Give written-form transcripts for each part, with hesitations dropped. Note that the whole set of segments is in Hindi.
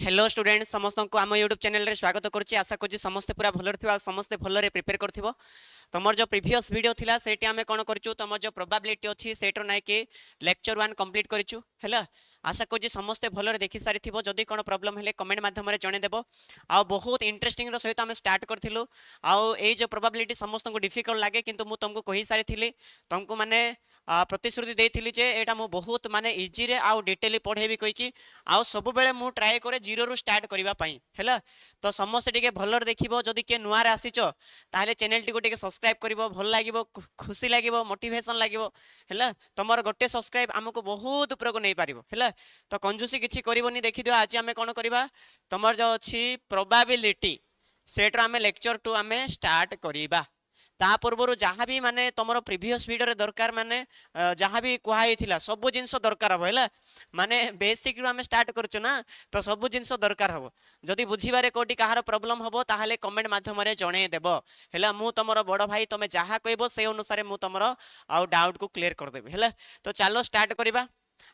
हेलो स्टूडेंट समस्त को आम यूट्यूब चैनल रे स्वागत करुच्ची। आशा करुच्ची समस्ते पूरा भल समस्ते भल प्रिपेयर कर तुम जो प्रीवियस वीडियो थिला सेठी आमे कोन करचु तुम जो प्रोबेबिलिटी अछि सेटर नाइ कि लेक्चर 1 कंप्लीट करिचु हैला। आशा करुच्ची समस्ते भल देखि सारी थिबो। जदि कोन प्रॉब्लम हेले कमेंट माध्यम रे जणे देबो। आ बहुत इंटरेस्टिंग रो सहित आमे स्टार्ट करथिलु। आ ए जो प्रोबेबिलिटी समस्त को डिफिकल्ट लागे किंतु मु तुमको कहि सारी थिली तुमको माने प्रतिश्रुति देथिली जे एटा मु बहुत माने इजी रे आ डिटेली पढेबी कहि कि आ सब बेले मु ट्राई करे जीरो रु स्टार्ट करबा पई हैला। तो समस्त टिके भलर देखिबो। जदि के नुआ रे आसीचो ताले चैनल टी को टिके सब्सक्राइब करिवो। भल लागिवो खुशी लागिवो मोटिवेशन लागिवो हैला। तमर गोटे सब्सक्राइब हमको बहुत ऊपर को नै पारिवो हैला। तो कंजूसी किछि करिवोनी देखि दियो। आज हमें कोन करबा तमर जो अछि प्रोबेबिलिटी सेटर हमें लेक्चर 2 हमें स्टार्ट करिबा। ता पूर्व जहाँ भी माने तुम प्रीवियस वीडियो रे दरकार माने जहाँ भी कहई थिला सब जिनस दरकार हो हैला। माने बेसिक रु हमें स्टार्ट करछु ना तो सब जिनस दरकार हो। जदि बुझीबारे कोटी कहार प्रॉब्लम हबो ताहाले कमेंट माध्यम रे जणे देबो हैला। मु तमरो बड़ भाई तमे जहाँ कहबो से अनुसार मु तमरो आउ डाउट को क्लियर कर देबे हैला। तो चलो स्टार्ट करिबा।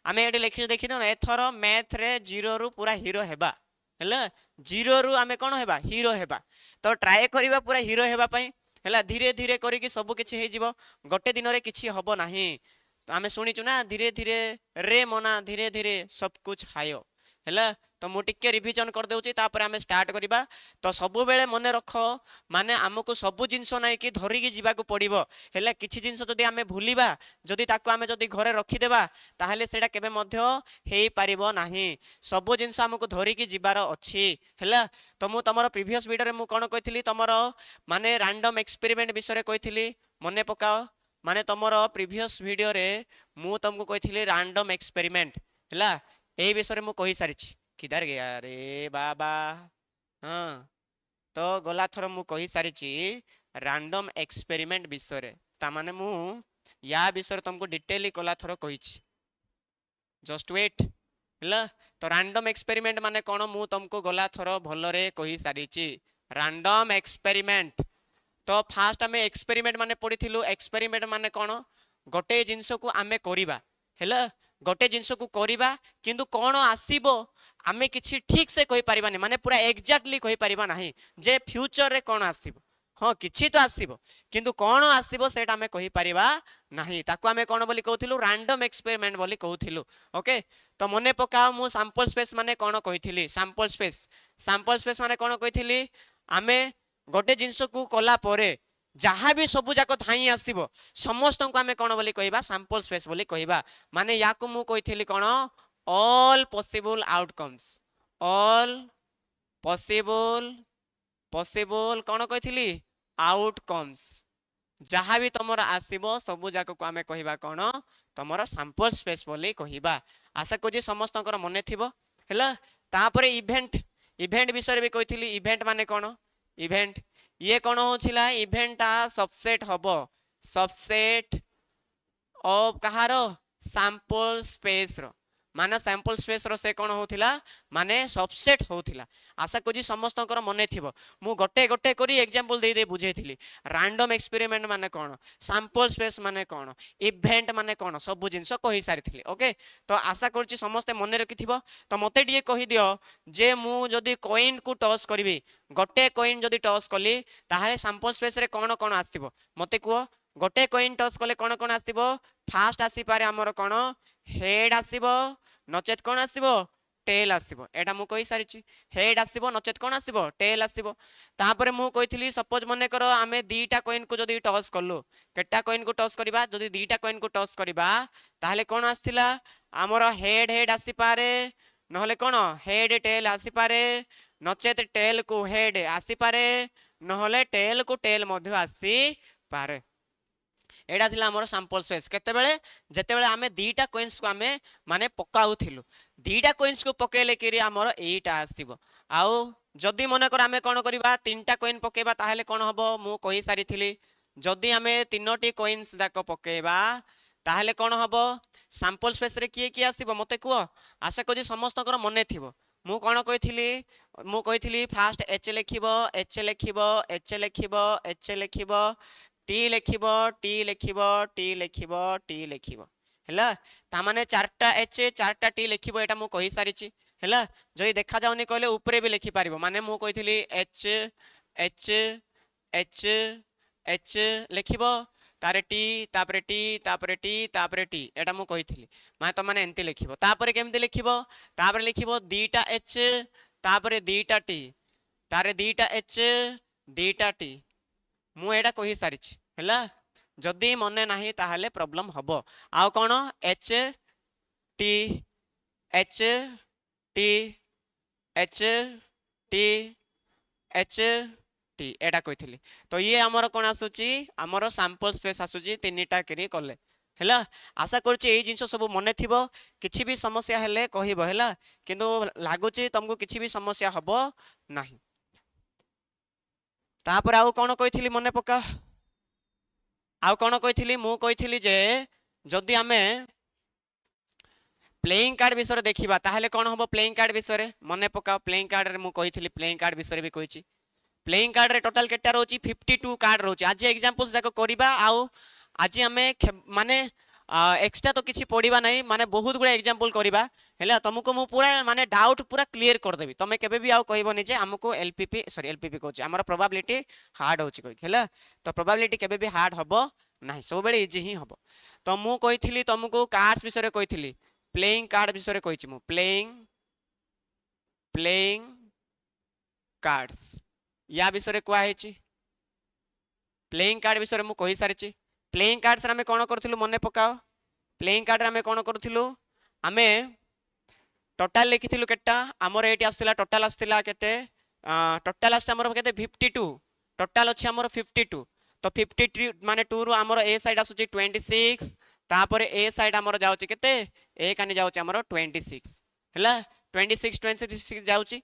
आमे एडी लिखि देखि दो एथरो मैथ रे जीरो रु पूरा हीरो हेबा हैला। जीरो रु आमे कोन हेबा हीरो हेबा। तो ट्राई करिबा पूरा हीरो हेबा पई हैला। धीरे धीरे करिकि सब किछि हे जिवो। गोटे दिन रे किछि हबो नाही। तो आमे सुनिचु ना धीरे धीरे रे मना धीरे धीरे सब कुछ हायो हैला। तो मु टिके रिवीजन कर देउची तापर आमे स्टार्ट करिबा। तो सब बेले मने रखो माने हमको सब जिंस नाइ कि धरि कि जिबा को पड़िबो हैला। किछि जिंस जदि आमे भूलिबा जदि ताको आमे जदि घरे रखि देबा ताहाले सेडा केबे मध्य हेई पारिबो नाही। सब जिंस हमको धरि कि जिबार अछि हैला। तो मु तमरो प्रीवियस वीडियो रे मु कोन कहितली तमरो माने रैंडम एक्सपेरिमेंट विषय रे कहितली मने पकाओ। माने तमरो प्रीवियस वीडियो रे मु तुमको कहितली रैंडम एक्सपेरिमेंट हैला। ए विषय मु कहि सारिछि। किधर गया रे बाबा। हाँ तो गला थर मु कहि सारिछि रैंडम एक्सपेरिमेंट विषय रे। ता माने मु या विषय तुमको डिटेली गला थर कहिछि। जस्ट वेट हैला। तो रैंडम एक्सपेरिमेंट माने कोन मु तुमको गला थर भलरे कहि सारिछि रैंडम एक्सपेरिमेंट। तो फास्ट आमे एक्सपेरिमेंट माने पढिथिलु। एक्सपेरिमेंट माने कोन गोटे जिंस को आमे करिबा हैला। गोटे जिंस को करिबा किंतु कोन आसीबो आमे किछि ठीक से कहि परिबानी माने पूरा एग्जैक्टली कहि परिबा नाही जे फ्यूचर रे कोन आसीबो। हाँ किछि तो आसीबो किंतु कोन आसीबो सेटा आमे कहि परिबा नाही। ताको आमे कोन बोली कहउथिलु रैंडम एक्सपेरिमेंट बोली कहउथिलु। ओके तो मने पकाओ मु सैंपल स्पेस माने कोन कहिथिली। सैंपल स्पेस माने कोन कहिथिली आमे गोटे जिंस को कला परे जहाँ भी सब जाक धाई आसीबो समस्त को आमे कोन बोली कहबा सैंपल स्पेस बोली कहबा। माने याकु मु कहिथिली कोन all possible outcomes. All possible कोन कहिथिली आउटकम्स। जहाँ भी तमर आसीबो सब जाक को आमे कहबा कोन तमर सैंपल स्पेस बोली कहबा। आशा करि समस्त मने थिबो हैला। तापरे इवेंट विषय भी कहिथिली। इवेंट माने कोन इवेंट ये कोन होथिला इवेंट आ सबसेट हबो। सबसेट ऑफ कहारो सैंपल स्पेस रो माने सैंपल स्पेस रो से कोन होथिला माने सबसेट होथिला। आशा करि समस्त मने थिबो। मु गोटे गोटे करी एग्जांपल दे दे बुझेथिली। रैंडम एक्सपेरिमेंट माने कोन सैंपल स्पेस माने कोन इवेंट माने कोन सब जिंस कहि सारिथिली। ओके तो आशा करछि समस्त मने रखिथिबो। तो मते टिके कहि दियो जे मु जदि कॉइन को टॉस करबी गोटे कॉइन जदि टॉस कली ताहे सैंपल स्पेस रे कोन कोन आसीबो मते कुओ। गोटे कॉइन टॉस कले कोन कोन आसीबो फास्ट आसी पारे हमर कोन हेड आसीबो नचेत कोन आसीबो टेल आसीबो। एटा मु कहि सारिछि हेड आसीबो नचेत कोन आसीबो टेल आसीबो। तापरे मु कहिथिली सपोज मने करो आमे दीटा कॉइन को जदि टॉस करलु केटा कॉइन को टॉस करिबा जदि दीटा कॉइन को टॉस करिबा ताहले कोन आस्थिला हमर हेड आसी पारे नहले कोन हेड टेल आसी पारे नचेत टेल को हेड आसी पारे नहले टेल को टेल मध्य आसी पारे। एडा थिला हमर सैंपल स्पेस केतेबेले जेतेबेले आमे दीटा कॉइन्स को आमे माने पकाउथिलु दीटा कॉइन्स को पकेले केरी हमर एटा आसीबो। आउ जदि मने कर आमे कोन करिबा तीनटा कॉइन पकेबा ताहेले कोन हबो मु कहि सारिथिली। जदि आमे तीनोटी कॉइन्स जाक पकेबा ताहेले कोन हबो सैंपल स्पेस रे किए किए आसीबो मते कुओ। आशा करि समस्त मने थिबो। मु कोन कहिथिली फास्ट एच लिखिबो एच लिखिबो एच लिखिबो एच लिखिबो टी लिखिबो टी लिखिबो टी लिखिबो टी लिखिबो हैला। ता माने चारटा एच चारटा टी लिखिबो एटा मु कहि सारिछि हैला जदि देखा जाउनी कहले ऊपर भी लिखि पारिबो माने मु कहिथिली एच एच एच एच लिखिबो तारे टी तापरे टी तापरे टी तापरे टी एटा मु कहिथिली माने त माने एंती लिखिबो तापरे केमती लिखिबो तापरे लिखिबो दीटा एच तापरे दीटा टी तारे दीटा एच दीटा टी मु एटा कहि सारिछि हैला जदि मने नाही ताहाले प्रॉब्लम हबो आउ कोन H T H T H T H T एटा कहिथिली तो ये हमर कोन आसुची हमर सैंपल स्पेस आसुची तीनटा करी करले हैला आशा करछि एई जिंस सब मने थिबो किछि भी समस्या हेले कहिबो हैला किंतु लागुची तुमको किछि भी समस्या हबो नाही तापर आउ कोन कहिथिली मने पका आउ कोन कहिथिली मु कहिथिली जे जदि आमे प्लेइंग कार्ड विषय देखिबा ताहले कोन हबो प्लेइंग कार्ड विषय मने पका प्लेइंग कार्ड रे मु कहिथिली प्लेइंग कार्ड विषय भी कहिछि प्लेइंग कार्ड रे टोटल केटा रोची 52 कार्ड रोची आज एग्जांपल्स जाको करिबा आउ आज हमें माने एक्स्ट्रा तो किसी पढ़ा ना माने बहुत गुड़ा एग्जांपल करवा है तुमको मु पूरा माने डाउट पूरा क्लियर कर देबी तमे केबे भी आउ कहबनी जे हमको एलपीपी सॉरी एलपीपी कहूँ हमर प्रोबेबिलिटी हार्ड होची कहि हैला तो प्रोबेबिलिटी केबे भी हार्ड हबो नाही सब बेले इजी ही हबो तो मु कहिथिली तुमको कार्ड्स विषय कहिथिली प्लेइंग कार्ड विषय कहिछि मु प्लेइंग कार्ड्स या विषय कुआ हेछि प्लेइंग कार्ड विषय मु कहि सारिछि प्लेइंग कार्ड्स रे हमें कोन करथिलु मने पकाओ प्लेइंग कार्ड रे हमें कोन करथिलु हमें टोटल लिखिथिलु केटा हमर एटी आस्थिला टोटल आस्थिला केते टोटल आस्थे हमर केते 52 टोटल अछि हमर 52 तो 52 माने 2 रु हमर ए साइड आसुची 26 तापर ए साइड हमर जाउची केते ए कानी जाउची हमर 26 हैला 26 जाउची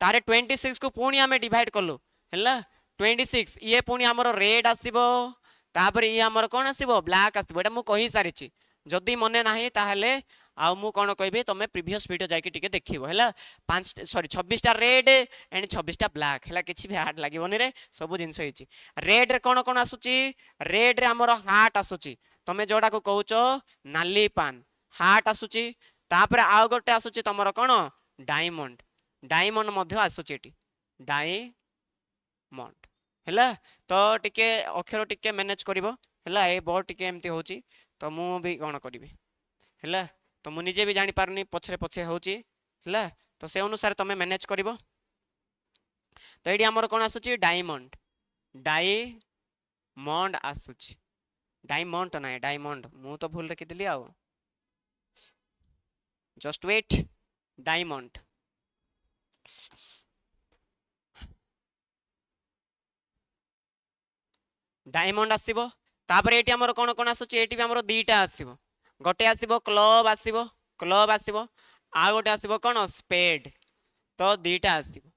तारे 26 को पुणी हमें डिवाइड करलु हैला 26 ये पुणी हमर रेड आसीबो तापर ये हमर कोन आसीबो ब्लैक आसीबो एटा मु कहि सारिची जदी मने नाही ताहले आ मु कोन कहबे तमे प्रीवियस वीडियो जाके टिके देखिबो हैला 26 टा रेड एंड 26 टा ब्लैक हैला किछि भी हार्ड लागिबोनी रे सब जिंस होईची रेड रे कोन कोन आसुची रेड रे हमर हार्ट आसुची तमे जोडा को कहउचो नाली पान हार्ट आसुची तापर आ गोटे आसुची तमरो कोन डायमंड डायमंड मध्य आसुची एटी डायमंड हैला तो टिके अक्षर टिके मैनेज करिवो हैला ए बोर्ड टिके एमती होची तो मु भी कोन करिवि हैला तो मु निजे भी जानि पारनी पछरे पछे होची हैला तो से अनुसार तमे मैनेज करिवो तो एडी हमर कोन आसुची डायमंड आसुची डायमंड तो नाही डायमंड मु तो भूल रखि दिली आउ जस्ट वेट डायमंड डायमंड आसीबो तापर एटी हमर कोन कोन आसुची एटी भी हमर दीटा आसीबो गोटे आसीबो क्लब आसीबो आ गोटे आसीबो कोन स्पेड तो दीटा आसीबो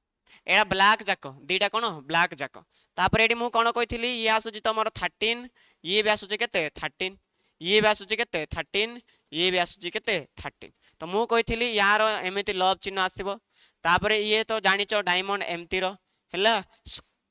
एडा ब्लैक जाको दीटा कोन ब्लैक जाको तापर एटी मु कोन कहिथिली ये आसुची तमर 13 ये भी आसुची केते 13 ये भी आसुची केते 13 ये भी आसुची केते 13 तो मु कहिथिली यार एमिति लव चिन्ह आसीबो तापर ये तो जानिचो डायमंड एमती रो हैला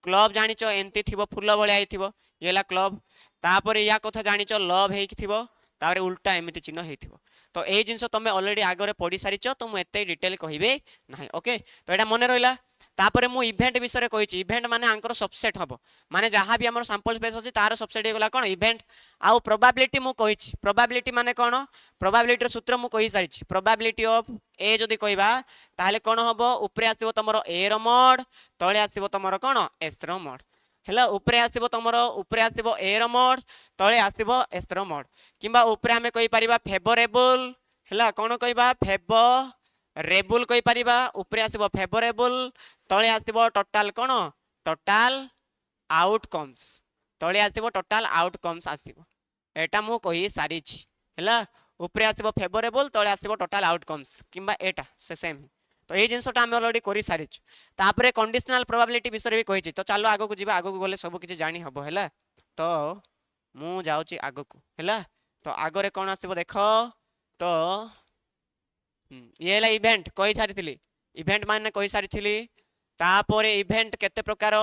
क्लब जानिचो एंती थिबो फुल भलिया हिथिबो येला क्लब तापर या कथा जानिचो लव हेकि थिबो तापर उल्टा एमिति चिन्ह हेथिबो तो ए जिंस तमे ऑलरेडी आगरे पढी सारिचो तो मु एते डिटेल कहिबे नाही ओके तो एटा मने रहिला तापर मु इवेंट विषय कहिची इवेंट माने आंकर सबसेट हबो माने जहां भी हमर सैंपल स्पेस अछि तार सबसेट हे गला कोन इवेंट आउ प्रोबेबिलिटी मु कहिची प्रोबेबिलिटी माने कोन प्रोबेबिलिटी रो सूत्र मु कहि सारिची प्रोबेबिलिटी ऑफ ए जदी कहिबा ताहले कोन हबो ऊपरे आसीबो तमरो ए रो मोड तळे आसीबो तमरो कोन एस रो मोड हैला ऊपरे आसीबो तमरो ऊपरे आसीबो ए रो मोड तळे आसीबो एस रो मोड किबा ऊपरे हमें कहि परिबा फेवरेबल हैला कोन कहिबा फेवरेबल कहि परिबा ऊपरे आसीबो फेवरेबल तळे आसीबो टोटल कोन टोटल आउटकम्स तळे आसीबो टोटल आउटकम्स आसीबो एटा मु कहि सारिछि हैला ऊपरे आसीबो फेवरेबल तळे आसीबो टोटल आउटकम्स किबा एटा से सेम तो ये जिनसटा हम ऑलरेडी करि सारिछु तापरे कंडीशनल प्रोबेबिलिटी विषय भी कहिछि तो चलो आगो को जिबा आगो को गले सब किछि जानि हबो हैला तो मु जाउछि आगो को हैला तो आगो रे कोन आसीबो देखो तो ये ला इवेंट कहि सारिथिली इवेंट माने कहि सारिथिली तापर इवेंट केते प्रकार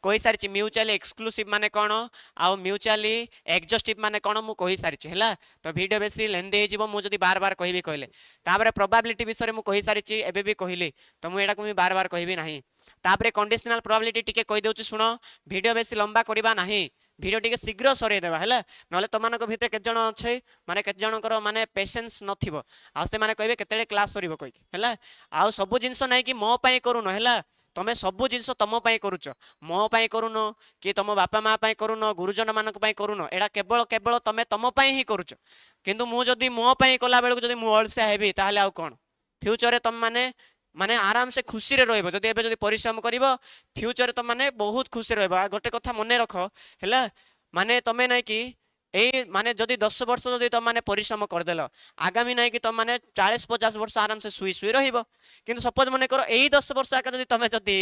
कहि सारिछि म्यूचुअली एक्सक्लूसिव माने कोन आ म्यूचुअली एग्जॉस्टिव माने कोन मु कहि सारिछि हैला तो वीडियो बेसी लेंदी हे जीवो मु जदी बार बार कहबी कहले तापर प्रोबेबिलिटी विषय मु कहि सारिछि एबे भी कहली तो मु एडा को बार बार कहबी नाही तापर कंडीशनल प्रोबेबिलिटी टिके कहि देउछि सुनो वीडियो बेसी लंबा करबा नाही वीडियो टिके शीघ्र सरे देबा हैला नले तमानक भितर केत जण छै माने केत जणकर माने पेशेंस नथिबो आ से माने कहबे केतेले क्लास सरीबो कहि हैला आ सब जिंस नै कि मो पई करूनो हैला तमे सब जिंस तम पई करूछ मो पई करूनो कि तम बापा मा पई करूनो गुरुजन मानक पई करूनो एडा केवल केवल तमे तम पई ही करूछ किंतु मु जदी मो पई कोला बेलको जदी मु अलसिया हेबी ताहले आ कोन फ्यूचर रे तम माने माने आराम से खुशी रे रहइबो जदी एबे जदी परिश्रम करिवो फ्यूचर रे तम माने बहुत खुशी रहइबो गोटे कथा मने रखो हैला माने तमे नै कि ए माने जदी 10 वर्ष जदी तम माने परिश्रम कर देलो आगामी नै कि तम माने 40-50 वर्ष आराम से सुई सुई रहिबो किंतु सपोज मने करो एई 10 वर्ष आका जदी तमे जदी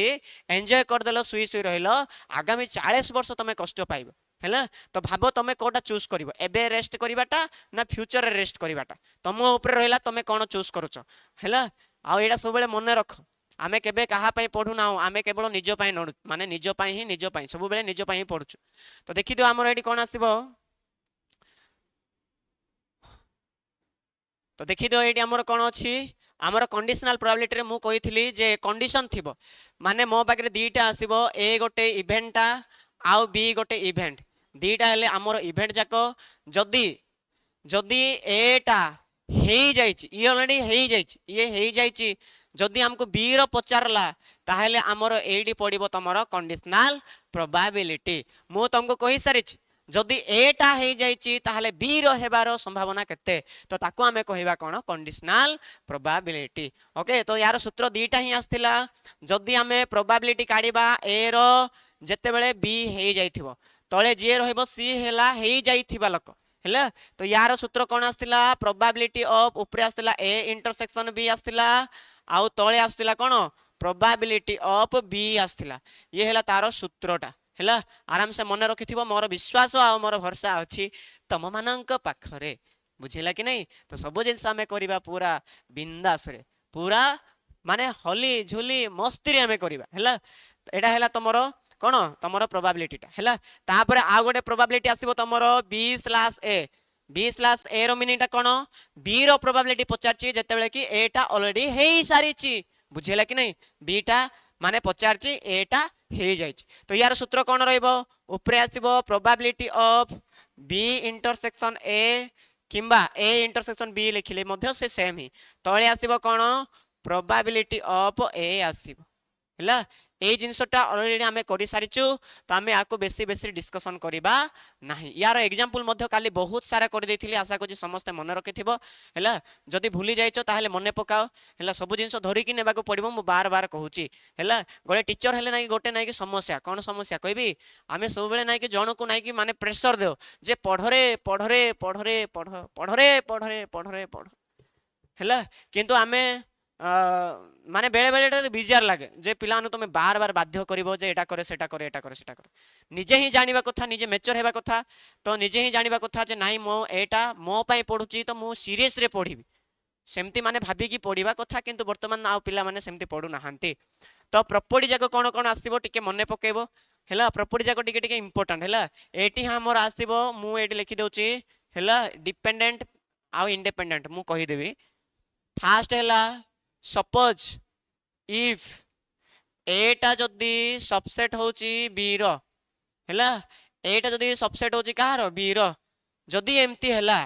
एन्जॉय कर देलो सुई सुई रहिलो आगामी 40 वर्ष तमे कष्ट पाइबो हैला तो भाबो तमे कोटा चूज करिवो एबे रेस्ट करिवाटा ना फ्यूचर रे रेस्ट करिवाटा तमो ऊपर रहिला तमे कोन चूज करूछ हैला आ एडा सब बेले मने रख आमे केबे कहा पई पढु ना आमे केवल निजो पई नडु माने निजो पई ही निजो पई सब बेले निजो पई ही पढुछु तो देखि दियो हमर एडी कोन आसीबो तो देखि दियो एडी हमर कोन अछि हमर कंडीशनल प्रोबेबिलिटी रे मु कहितली जे कंडीशन थिबो माने मो पाकरे दीटा आसीबो ए गोटे इवेंटा आउ बी गोटे इवेंट दीटा हेले हमर इवेंट जाको जदी जदी एटा हेई जाइछि ये ऑलरेडी हेई जाइछि ये हेई जाइछि जदी हमको बी रो पचारला ताहेले हमर एडी पडिबो तमरो कंडीशनल प्रोबेबिलिटी मु तुमको कहि सारिछि जदी एटा हेई जाइछि ताहेले बी रो हेबारो संभावना केते तो ताको हमें कहिबा कोन कंडीशनल प्रोबेबिलिटी ओके तो यार सूत्र दीटा ही आस्थिला जदी हमें प्रोबेबिलिटी काढिबा ए रो जते बेले बी हेई जाइथिबो तळे जे रहइबो सी हेला हेई जाइथिबा लोक हैला तो यार सूत्र कोन आस्थिला प्रोबेबिलिटी ऑफ ऊपर आस्थिला ए इंटरसेक्शन बी आस्थिला आउ तळे आस्थिला कोन प्रोबेबिलिटी ऑफ बी आस्थिला ये हेला तारो सूत्रटा हैला आराम से मन रखिथिबो मोर विश्वास आ मोर भरोसा अछि तम मानंक पाखरे बुझिला कि नहीं तो सब जिंस हमें करिबा पूरा बिंदास रे पूरा माने हली झुली मस्ती रे हमें करिबा हैला एडा हैला तमरो कोन तमरो प्रोबेबिलिटी टा हैला तापर आ गोटे प्रोबेबिलिटी आसीबो तमरो b/a रो मीनिंग टा कोन b रो प्रोबेबिलिटी पचारची जते बेले कि a टा ऑलरेडी हेई सारीची बुझिला कि नहीं b टा माने पचारची a टा हेई जाइची तो यार सूत्र कोन रहइबो ऊपर आसीबो probability of b intersection a किंबा a इंटरसेक्शन b लिखिले मध्ये से सेम ही तळे आसीबो कोन प्रोबेबिलिटी ऑफ a आसीबो हैला ए जिनसटा ऑलरेडी हमें करि सारिचु तो हमें आको बेसी बेसी डिस्कशन करिबा नाही यार एग्जांपल मध्ये काली बहुत सारा कर देथिली आशा को समस्त मन रखिथिबो हैला जदी भूली जाइचो ताहले मने पकाओ हैला सब जिंस धरि कि नेबा को पड़िबो मु बार बार कहूची हैला गोटे टीचर हेले नाही गोटे नाही कि समस्या कोन समस्या कहबी हमें सब बेले नाही कि जण को नाही कि माने प्रेशर देओ जे पढरे पढरे पढरे पढ पढरे पढरे पढरे पढ हैला किंतु हमें माने बेले बेले बिजार लागे जे पिला तुम बार बार बाध्य करिवो जे एटा करे सेटा करे एटा करे सेटा करे निजे ही जानिबा कथा निजे मेच्योर हेबा कथा तो निजे ही जानिबा कथा जे नाही मो एटा मो पई पढुची तो मु सीरियस रे पढिबी सेमती माने भाबी की पढिबा कथा किंतु वर्तमान आ पिला माने सेमती पढु नाहांती तो प्रॉपर्टी जाको कोन कोन आसीबो टिके मने पकेबो हैला प्रॉपर्टी जाको टिके टिके इंपोर्टेंट हैला एटी हमर आसीबो मु एटी लिखि देउची हैला डिपेंडेंट आ इंडिपेंडेंट मु कहि देबी फास्ट हैला सपोज इफ एटा जदी सबसेट होची बी रो हैला एटा जदी सबसेट होची कहारो बी रो जदी एम्ति हैला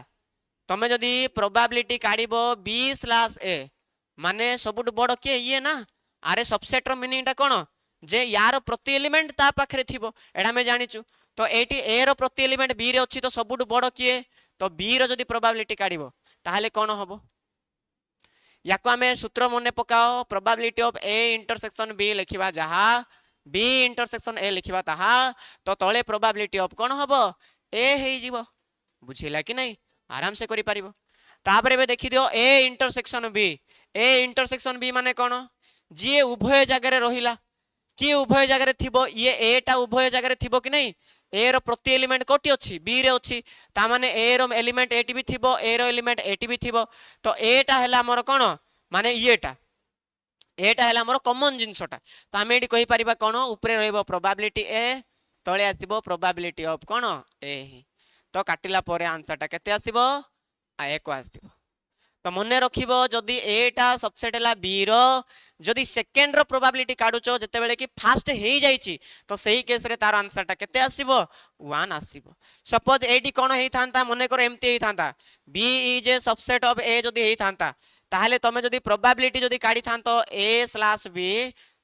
तमे जदी प्रोबेबिलिटी काढिबो b/a माने सबुट बड़ के ये ना अरे सबसेट रो मीनिंग टा कोन जे यार प्रति एलिमेंट ता पाखरे थिबो एडा में जानिचु तो एटी a रो प्रति एलिमेंट b रे अछि तो सबुट बड़ के तो b रो जदी प्रोबेबिलिटी काढिबो ताहले कोन होबो याको हमें सूत्र मने पकाओ probability of a intersection b लिखिबा जहा b इंटरसेक्शन a लिखिबा ताहा तो तळे प्रोबेबिलिटी ऑफ कोन होबो a हेई जीवो बुझिला कि नहीं आराम से करि परिबो तापरे बे देखि दियो a इंटरसेक्शन b माने कोन जे उभय जगह रे रहिला कि उभय जगह रे थिबो ये a टा उभय जगह रे थिबो कि नहीं a रो प्रति एलिमेंट कोटी अछि b रे अछि ता माने a रो एलिमेंट a भी थिबो a रो एलिमेंट a भी थिबो तो a टा हैला हमर कोन माने येटा एटा है हमर कॉमन जिंसटा तो आम ये कहीपर कौन ऊपर रही प्रोबाबिलिटी ए तले आसब प्रोबाबिलिटी ऑफ कौन ए तो काटिला पर आंसर टा केते आसीबो ए को आसीबो तो मन रखिबो जदि एटा सबसेट है बी रो जदि सेकेंड रो प्रोबाबिलिटी काढुचो जते बेले कि फास्ट हे जाईची तो सही केस रे तार आंसर टा केते आसीबो 1 आसीबो सपोज एटी कोन हेई थांता मने कर एमती हेई थांता B is a subset of A जदि हेई थांता ताहले तमे जदि प्रोबाबिलिटी जदि काढी थांतो ए स्लैश बी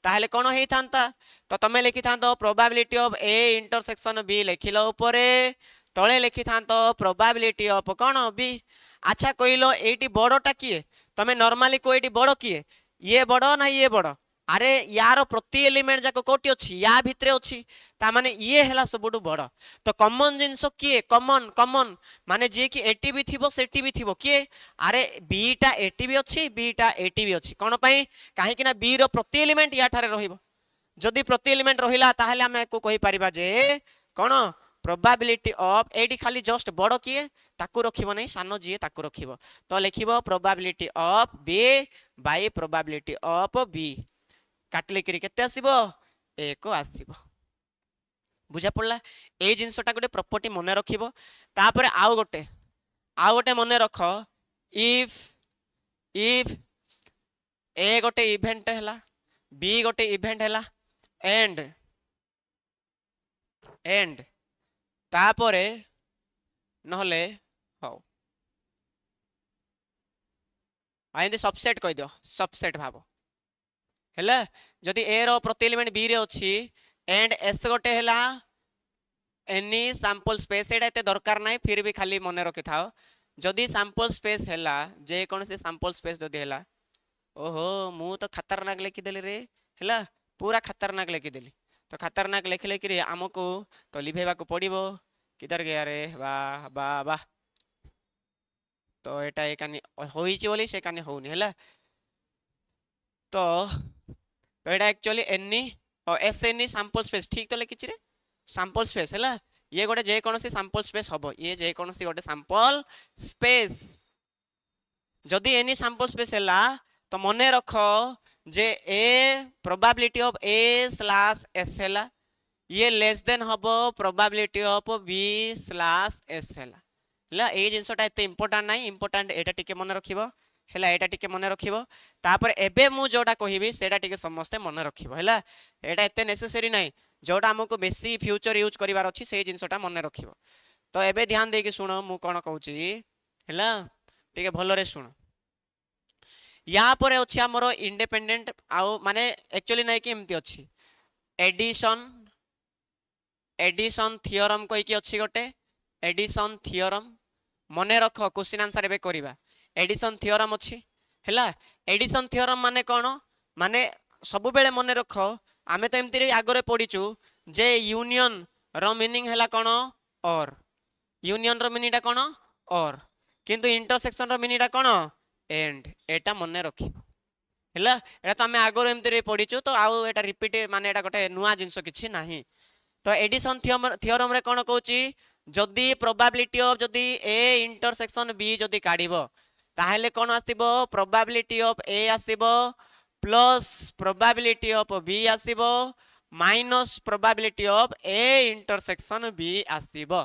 ताहले कोन हेई थांता तो तमे लिखि थांतो probability of A intersection B लिखिलो ऊपरे तळे लिखि थांतो प्रोबाबिलिटी ऑफ कोन बी अच्छा कहलो ये बड़टा किए तमें नॉर्मली को ये बड़ किए ये बड़ ना ये बड़ अरे यार प्रति एलिमेंट जाक कोटी अच्छी या भितर अच्छी तामाने ये है सबुठु बड़ तो कॉमन जिनस किए कॉमन कॉमन माने जे कि एटी भी थिबो सेटी भी थिबो किए अरे बीटा एटी भी अच्छी बीटा एटी भी अच्छी कौन पाई कहीं ना बी रो प्रति एलिमेंट या ठारे रहिबो जदि प्रति एलिमेंट रहिला ताहले हमें को कहि परिबा जे कौन प्रोबाबिलिटी ऑफ एटी खाली जस्ट बड़ किए ताकू रखिबो नहीं सानो जी ताकू रखिबो तो लिखिबो probability of B by probability of B काटले करी केते आसीबो ए को आसीबो बुझा पड़ला ए जिंसटा गोटे प्रॉपर्टी मने रखिबो तापर आउ गोटे मने रख इफ इफ ए गोटे इवेंट हैला बी गोटे इवेंट हैला एंड तापरे नहले हौ आइंदी सबसेट कहि दियो सबसेट भाबो हैला जदि ए रो प्रति एलिमेंट बी रे अछि एंड एस गोटे हैला एनी सैंपल स्पेस एटा एते दरकार नाही फिर भी खाली मने रखि थाओ जदि सैंपल स्पेस हैला जे कोन से सैंपल स्पेस जदि हैला ओहो मु तो खतरनाक लिखि देली रे हैला पूरा खतरनाक लिखि देली तो खतरनाक लिखले कि आमको तो लिभेबा को पड़िबो किधर गया रे वाह वाह वाह तो एटा एकानी होईची बोली से कानी होउनी हैला तो एटा एक्चुअली एनी और एस एनी सैंपल स्पेस ठीक तो लिखिछि रे सैंपल स्पेस हैला ये गोटे जे कोनसी सैंपल स्पेस हबो ये जे कोनसी गोटे सैंपल स्पेस जदि एनी सैंपल स्पेस हैला तो मने रखो जे ए probability of A slash S हैला ये लेस देन हबो probability of B slash S हैला हैला ए जिंसटा एते इंपोर्टेंट नाही इंपोर्टेंट एटा टिके मन रखिबो हैला एटा टिके मन रखिबो तापर एबे मु जोडा कहिबी सेटा टिके समस्ते मन रखिबो हैला एटा एते नेसेसरी नाही जोडा हमको बेसी फ्यूचर यूज करिवार अछि से जिंसटा मन रखिबो तो एबे ध्यान देके सुनो मु कोन कहूची हैला टिके भलो रे सुनो यहाँ पर अच्छी आमर इंडिपेंडेंट आउ माने एक्चुअली नहीं कि एमती अच्छी एडिशन एडिशन थियोरम कहीकि अच्छी गोटे एडिशन थियोरम मने रख क्वेश्चन आंसर एबे करिबा एडिशन थियोरम अच्छी हैला एडिशन थियोरम माने कौन माने सब बेले मने रख आमे तो एमती आगरे पढ़ीचु जे यूनियन रो मीनिंग हैला कौन और यूनियन रो मीनिंग कौन और किंतु इंटरसेक्शन रो मीनिंग कौन एंड एटा मने रखिबो हैला एटा तो आमे आगरे एमती पढ़ीचु तो आउ एटा रिपीट माने एटा गोटे नुआ जिंस किछि नाही तो एडिशन थियोरम रे कोन कहूची जदि प्रोबेबिलिटी ऑफ जदि ए इंटरसेक्शन बी जदि काढिबो ताहले कोन आसीबो प्रोबेबिलिटी ऑफ ए आसीबो प्लस प्रोबेबिलिटी ऑफ बी आसीबो minus probability of A intersection B आसीबो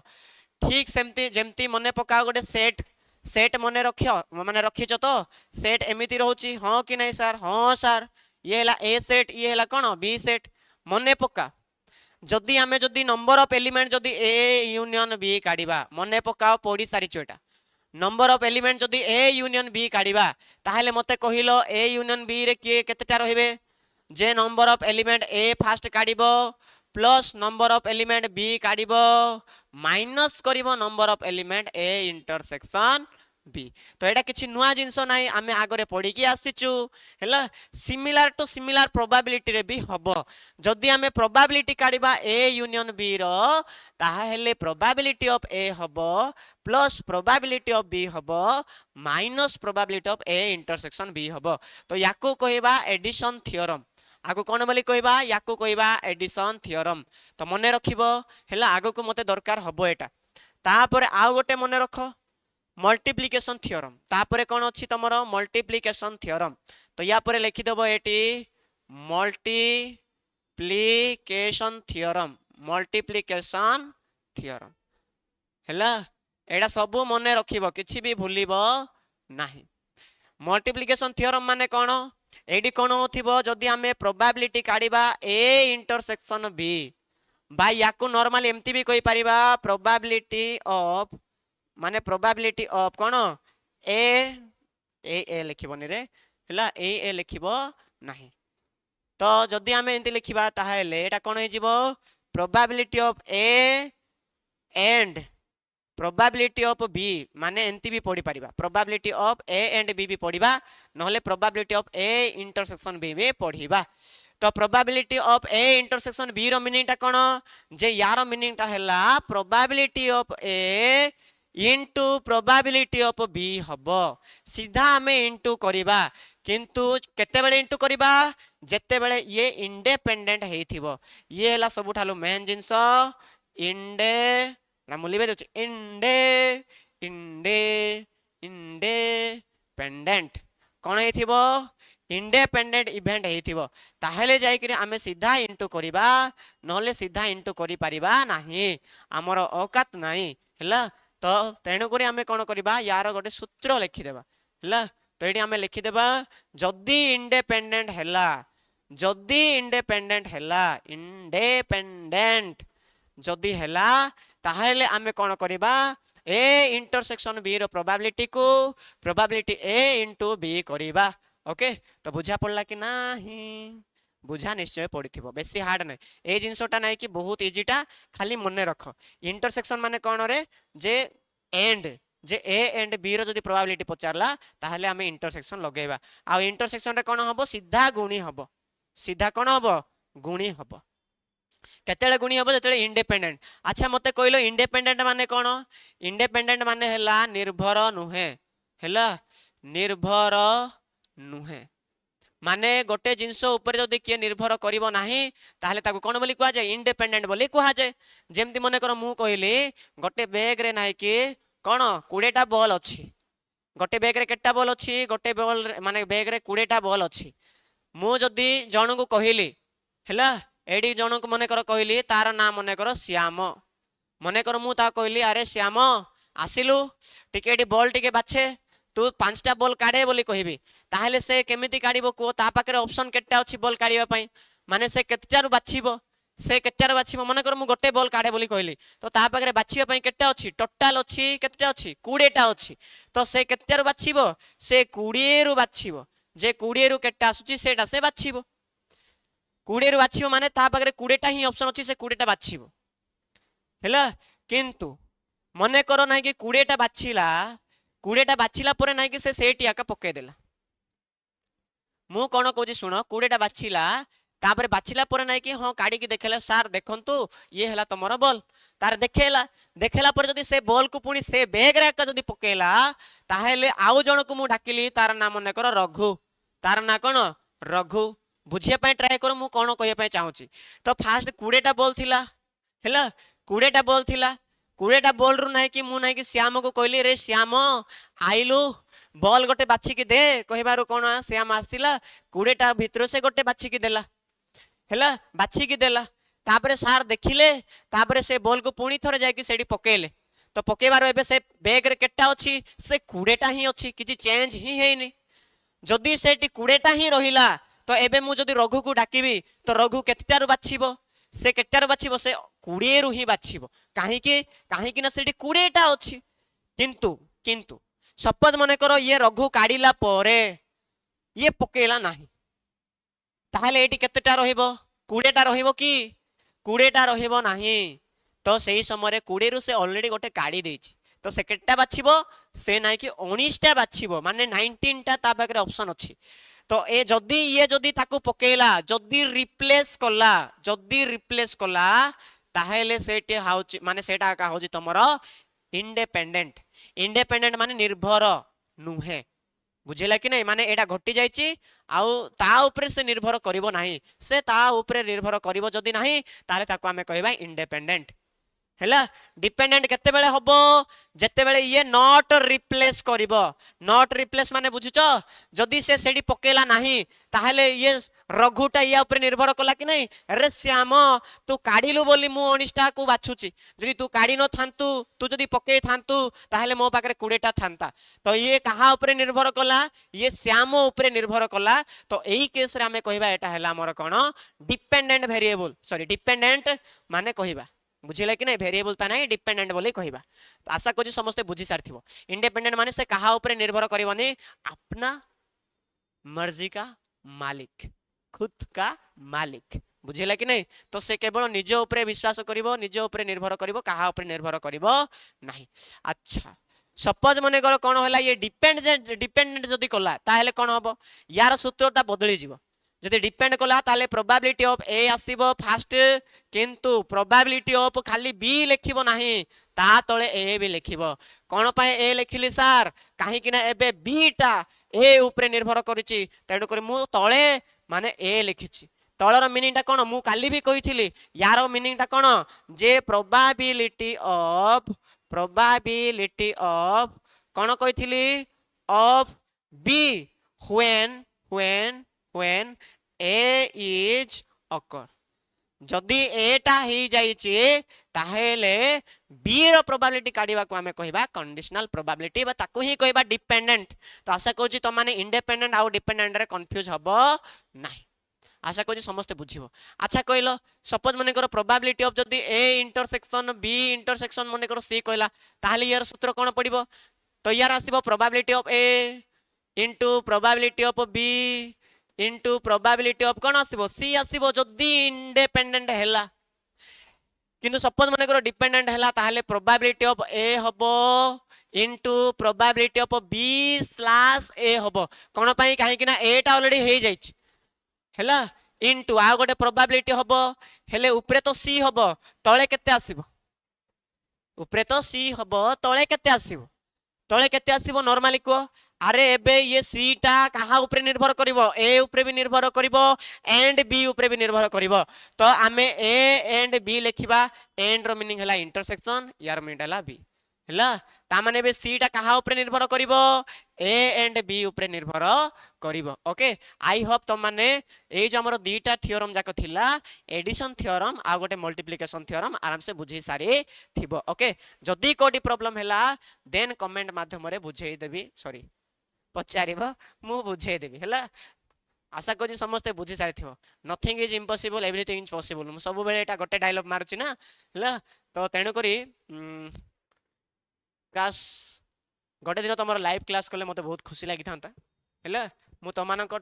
ठीक सेमती जेमती मने पकाओ गोटे सेट मने रखियो माने रखिचो तो सेट एमिति रहउची हां कि नहीं सर हां सर ये हला ए सेट ये हला कोन बी सेट मने पका जदि आमे जदि नंबर ऑफ एलिमेंट जदि ए यूनियन बी काढिबा मने पकाओ पढी सारिचो एटा नंबर ऑफ एलिमेंट जदि ए यूनियन बी काढिबा ताहले मते कहिलो ए यूनियन बी रे के केतेटा रहिबे जे number of element A first काढिबो plus number of element B काढिबो माइनस करिबो number of element A intersection B तो एटा किछि नुआ जिंस नाही आमे आगरे पढी की आसीचु हैला सिमिलर टू सिमिलर प्रोबेबिलिटी रे भी हबो जदि आमे प्रोबेबिलिटी काढिबा ए यूनियन बी रो ताहेले प्रोबेबिलिटी ऑफ ए हबो प्लस प्रोबेबिलिटी ऑफ बी हबो minus probability of A intersection B हबो तो याकू कहबा एडिशन थियोरम आगो कोन बोली कहबा याकू कहबा एडिशन थियोरम तो मने रखिबो हैला आगो को मते दरकार हबो एटा तापर आ गोटे मने रखो मल्टीप्लिकेशन थियोरम तापरे कोन अछि तमरो मल्टीप्लिकेशन थियोरम तो या पर लिखिदेव एटी मल्टीप्लिकेशन थियोरम, मल्टीप्लिकेशन थियोरम हैला। एडा सब मन रखिबो, किछि भी भूलिबो नाही। मल्टीप्लिकेशन थियोरम माने कोन, एडी कोन होथिबो जदी हमें प्रोबेबिलिटी काढिबा ए इंटरसेक्शन बी बा याकू नॉर्मल एमती भी कहि परिबा प्रोबेबिलिटी ऑफ, माने प्रोबेबिलिटी ऑफ कोन ए ए लिखिबोनी रे हैला, ए लिखिबो नाही। तो जदी हमें एंती लिखिबा ताहेले एटा कोन हे जिवो probability of A and probability of B, माने एंती भी पढ़ी परिबा probability of A and B भी पढ़िबा, नहले probability of A intersection B भी पढ़िबा। तो probability of A intersection B रो मीनिंग ता कोन, जे यार मीनिंग ता हैला probability of A into probability of B हबो। सीधा हमें इंटू करिबा, किंतु केते बेले इंटू करिबा जेते बेले ये इंडिपेंडेंट हेइथिबो। ये हैला सबुठालु मेन जिंस इंडे ना मु लिबे दउछि इंडे इंडे इंडिपेंडेंट कोन हेइथिबो इंडिपेंडेंट इवेंट हेइथिबो। ताहेले जाई कि आमे सीधा इंटू करिबा, नहले सीधा इंटू करि परिबा नाही, हमर औकात नाही हैला। तो तेणु करी आमे कोन करिबा यार गोटे सूत्र लिखि देबा हैला। तो एडी आमे लिखि देबा जदी इंडिपेंडेंट हैला, जदी इंडिपेंडेंट हैला, इंडिपेंडेंट जदी हैला ताहेले आमे कोन करिबा ए इंटरसेक्शन बी रो प्रोबेबिलिटी को प्रोबेबिलिटी ए इंटू बी करिबा। ओके, तो बुझा पड़ला कि नाही? बुझा निश्चय पड़िथिबो, बेसी हार्ड नै। ए जिंसटा नै कि बहुत इजीटा, खाली मने रख। इंटरसेक्शन माने कोन रे, जे एंड जे ए एंड बी रो जदी प्रोबेबिलिटी पचारला ताहेले आमे इंटरसेक्शन लगेबा। आ इंटरसेक्शन रे कोन हबो सीधा गुणी हबो, सीधा कोन हबो गुणी हबो। केतेले गुणी हबो जेतेले इंडिपेंडेंट। अच्छा मते कहलो इंडिपेंडेंट माने कोन? इंडिपेंडेंट माने हैला निर्भर नुहे हैला, निर्भर नुहे माने गोटे जिंस ऊपर जदी किए निर्भर करिवो नाही ताहले ताको कोन बोली कुआ जाय इंडिपेंडेंट बोली कुआ जाय। जेमति मने कर मु कहली गोटे बैग रे नाही कि कोन 20 टा बॉल अछि, गोटे बैग रे केटा बॉल अछि, गोटे बॉल माने बैग रे 20 टा बॉल अछि। मु जदी जण को कहली हैला, एडी जण को मने कर कहली तार नाम मने कर श्याम, मने कर मु ता कहली अरे श्याम आसिलु टिके एडी बॉल टिके बाछे, तू 5टा बॉल काढे बोली कहबी, ताहले से केमिति काढिबो को ता पाखरे ऑप्शन केटा अछि बॉल काढिबा पई, माने से केतेटारु बाछिबो, से केतेटारु बाछिबो। मने कर मु गोटे बॉल काढे बोली कहली, तो ता पाखरे बाछिबा पई केटा अछि टोटल अछि केतेटा अछि 20 टा अछि। तो से केतेटारु बाछिबो, से 20 रु बाछिबो, जे 20 रु केटा आसुची सेटा से बाछिबो। 20 रु बाछिबो माने ता पाखरे 20 टा ही ऑप्शन अछि, से 20 टा बाछिबो हैला। किंतु मने करो नाही कि 20 टा बाछिला, 20 टा बाछिला परे नाही कि से सेटी आका पके देला। मु कोन कहूची सुनो, 20 टा बाछिला तापर बाछिला परे नाही कि हां काडी कि देखेला सर देखंतु ये हैला तमरो बॉल, तार देखेला, देखेला पर जदी से बॉल को पुनी से बैग रे का जदी पकेला ताहेले आउ जण को मु डाकिली तार नाम मने कर रघु, तार ना कोन रघु। बुझिया पय ट्राई करो मु कोन कहिया पय चाहूची। तो फास्ट 20 टा बॉल थिला हैला, 20 टा बॉल थिला, 20 टा बॉल रु नाही कि मु नाही कि श्याम को कहली रे श्याम आइलु बॉल गोटे बाछी की दे, कहबारु कोन श्याम आसिला 20 टा भितर से गोटे बाछी की देला हैला, बाछी की देला। तापरे सार देखिले, तापरे से बॉल को पुणी थरे जाय कि सेडी पकेले। तो पकेबारो एबे से बैग रे केटा अछि, से 20 टा ही अछि, किछि चेंज ही हेइनी। जदी सेटी 20 टा ही रहिला तो एबे मु जदी रघु को डाकिबी तो रघु केतेटारु बाछिबो, से केतेटारु बाछिबो, से 20 रु ही बाछिबो। काहे कि ना सेटी 20 टा अछि। किंतु सपोज मने करो ये रघु काढिला परे ये पकेला नाही, ताहले एटी केतेटा रहिबो 20 टा रहिबो कि 20 टा रहिबो नाही। तो सेही समय 20 रु से ऑलरेडी गोटे काढी देछि, तो से केटा बाछिबो, से नाही कि 19 टा बाछिबो, माने 19 टा ता पाखरे ऑप्शन अछि। तो ए जदी ताकू पकेला, जदी रिप्लेस कला ताहेले सेटी हाउची, माने सेटा का होजी तमरो इंडिपेंडेंट। इंडिपेंडेंट माने निर्भर नुहे, बुझिला कि नहीं? माने एटा घटी जाइची आउ ता ऊपर से निर्भर करिवो नाही, से ता ऊपर निर्भर करिवो जदी नाही ताले ताको हमें कहबा इंडिपेंडेंट। हैला डिपेंडेंट केते बेले हबो जेते बेले ये नॉट रिप्लेस करिवो नॉट रिप्लेस माने बुझुच जदी से सेडी पकेला नाही ताहले ये रघुटा या ऊपर निर्भर कला कि नहीं अरे श्याम तू काढिलु बोली मु 19टा को बाछुची जदी तू काढी न थांतु तू जदी पके थांतु ताहले मो पाकरे 20टा थांता तो ये कहा ऊपर निर्भर कला ये श्याम ऊपर निर्भर कला तो एही केस रे हमें कहिबा एटा हैला हमर कोन डिपेंडेंट वेरिएबल सॉरी डिपेंडेंट माने कहिबा बुझिले कि नहीं वेरिएबल ता नहीं डिपेंडेंट बोली कहिबा तो आशा करू समस्त बुझी सारथिबो इंडिपेंडेंट माने से कहा ऊपर निर्भर करबनी अपना मर्जी का मालिक खुद का मालिक बुझिले कि नहीं तो से केवल निज ऊपर विश्वास करिवो निज ऊपर निर्भर करिवो कहा ऊपर निर्भर करिवो नहीं अच्छा सपोज मने कर कोन होला ये डिपेंडेंट जदी कला ताहेले कोन हबो यार सूत्रटा बदली जीवो जदि डिपेंड कला ताले प्रोबेबिलिटी ऑफ ए आसीबो फास्ट किंतु प्रोबेबिलिटी ऑफ खाली बी लिखिबो नाही ता तळे ए भी लिखिबो कोन पाए ए लिखिली सर काहे कि ना एबे बी टा ए ऊपर निर्भर करिछि तेडु कर मु तळे माने ए लिखिछि तळर मीनिंग टा कोन मु काली भी कहिथिली यार मीनिंग टा कोन जे प्रोबेबिलिटी ऑफ कोन कहिथिली of B when A is occur जदि एटा ही जाइछि ताहेले बी रो प्रोबेबिलिटी काढिबा को हमें कहिबा कंडीशनल प्रोबेबिलिटी बा ताको ही कहिबा डिपेंडेंट तो आशा करूछि त माने इंडिपेंडेंट आउ डिपेंडेंट रे कंफ्यूज हबो नाही आशा करूछि समस्त बुझिबो अच्छा कहलो सपोज मने करो प्रोबेबिलिटी ऑफ जदि ए इंटरसेक्शन बी इंटरसेक्शन मने करो सी कहला ताहेले यार सूत्र कोन पडिबो तो यार आसीबो probability of A into probability of B into probability of कोन आसीबो सी आसीबो जदी इंडिपेंडेंट हैला किंतु सपोज मने करो डिपेंडेंट हैला ताहले प्रोबेबिलिटी ऑफ ए हबो into probability of B slash A हबो कोन पई काहे कि ना ए टा ऑलरेडी हे जाइछ हैला इनटू आ गोटे प्रोबेबिलिटी हबो हेले ऊपरे तो सी हबो तळे केते आसीबो ऊपरे तो सी हबो तळे केते आसीबो नॉर्मली को अरे एबे ये सी टा कहा ऊपर निर्भर करिवो ए ऊपर भी निर्भर करिवो एंड बी ऊपर भी निर्भर करिवो तो आमे ए एंड बी लिखिबा एंड रो मीनिंग हला इंटरसेक्शन यार मीनिंग हला बी हला ता माने बे सी टा कहा ऊपर निर्भर करिवो ए एंड बी ऊपर निर्भर करिवो ओके आई होप तो माने ए जो हमर दीटा थ्योरम जाको थिला एडिशन थ्योरम आ गोटे मल्टीप्लिकेशन थ्योरम आराम से बुझी सारी थिबो ओके जदी कोडी प्रॉब्लम हला देन कमेंट माध्यम रे बुझेई देबी सॉरी पचारिबो मु बुझे देबी हला आशा करी समस्त बुझी सारी थिबो nothing is impossible everything is possible मु सब बेले एटा गोटे डायलॉग मारुची ना हला तो तेनु करी कास गोटे दिन तमर लाइव क्लास करले मते बहुत खुशी लागि थांता हला मु तमान को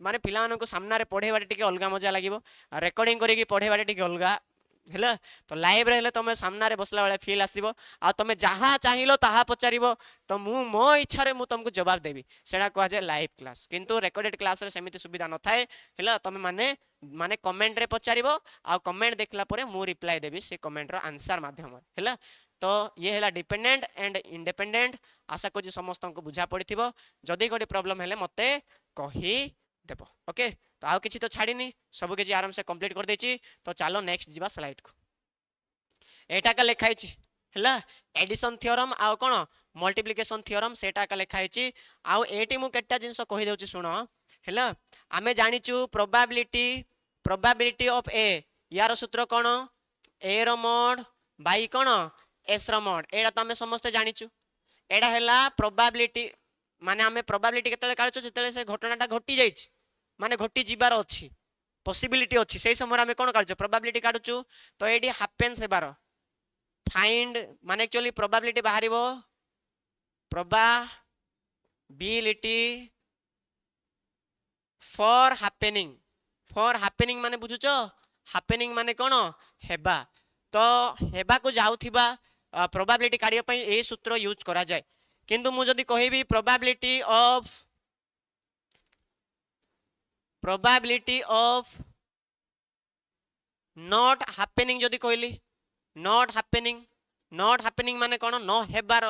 माने पिला मानन को सामना रे पढे बाटे टिके अलगा मजा लागिवो रेकॉर्डिंग करी की पढे बाटे टिके अलगा हेला तो लाइव रे तमे सामना रे बसला वाला फील आसीबो आ तमे जहा चाहिलो ताहा पचारिबो तो मु मो इच्छा रे मु तुमको जवाब देबी सेडा कहा जे लाइव क्लास किंतु रेकॉर्डेड क्लास रे समिति सुविधा न थाए हेला तमे माने कमेंट रे पचारिबो आ कमेंट देखला परे मु रिप्लाई देबी से कमेंट रो आंसर माध्यम हेला तो ये हैला डिपेंडेंट एंड इंडिपेंडेंट आशा को समस्त को बुझा पड़िथिबो जदी गोटे प्रॉब्लम हेले मते कही देबो ओके तो आउ किछि तो छाड़ीनी सब किछि आराम से कंप्लीट कर देछि तो चलो नेक्स्ट जीवा स्लाइड को एटा का लिखाई छी हैला एडिशन थ्योरम आ कोन मल्टीप्लिकेशन थ्योरम सेटा का लिखाई छी आ एटी मु केटा जिंस कहि देउछि सुनो हैला आमे जानिचु प्रोबेबिलिटी ऑफ ए यार सूत्र कोन ए रो मोड बाई कोन एस रो मोड एटा तो आमे समस्त जानिचु एटा हैला प्रोबेबिलिटी माने आमे प्रोबेबिलिटी केतले काढछु जेतले से घटनाटा घटी जाइछि माने घटी जिबार अछि पॉसिबिलिटी अछि सेही समय आमे कोन काढछु प्रोबेबिलिटी काढछु तो एडी हैपेंस हेबार फाइंड माने एक्चुअली प्रोबेबिलिटी बाहरिबो प्रोबेबिलिटी फॉर हैपनिंग माने बुझुचो हैपनिंग माने कोन हेबा तो हेबा को जाउथिबा प्रोबेबिलिटी काढिया पई ए सूत्र यूज करा जाय किंतु मु जदी कहिबी प्रोबेबिलिटी ऑफ नॉट हैपनिंग जदी कहली नॉट हैपनिंग माने कोन न हेबार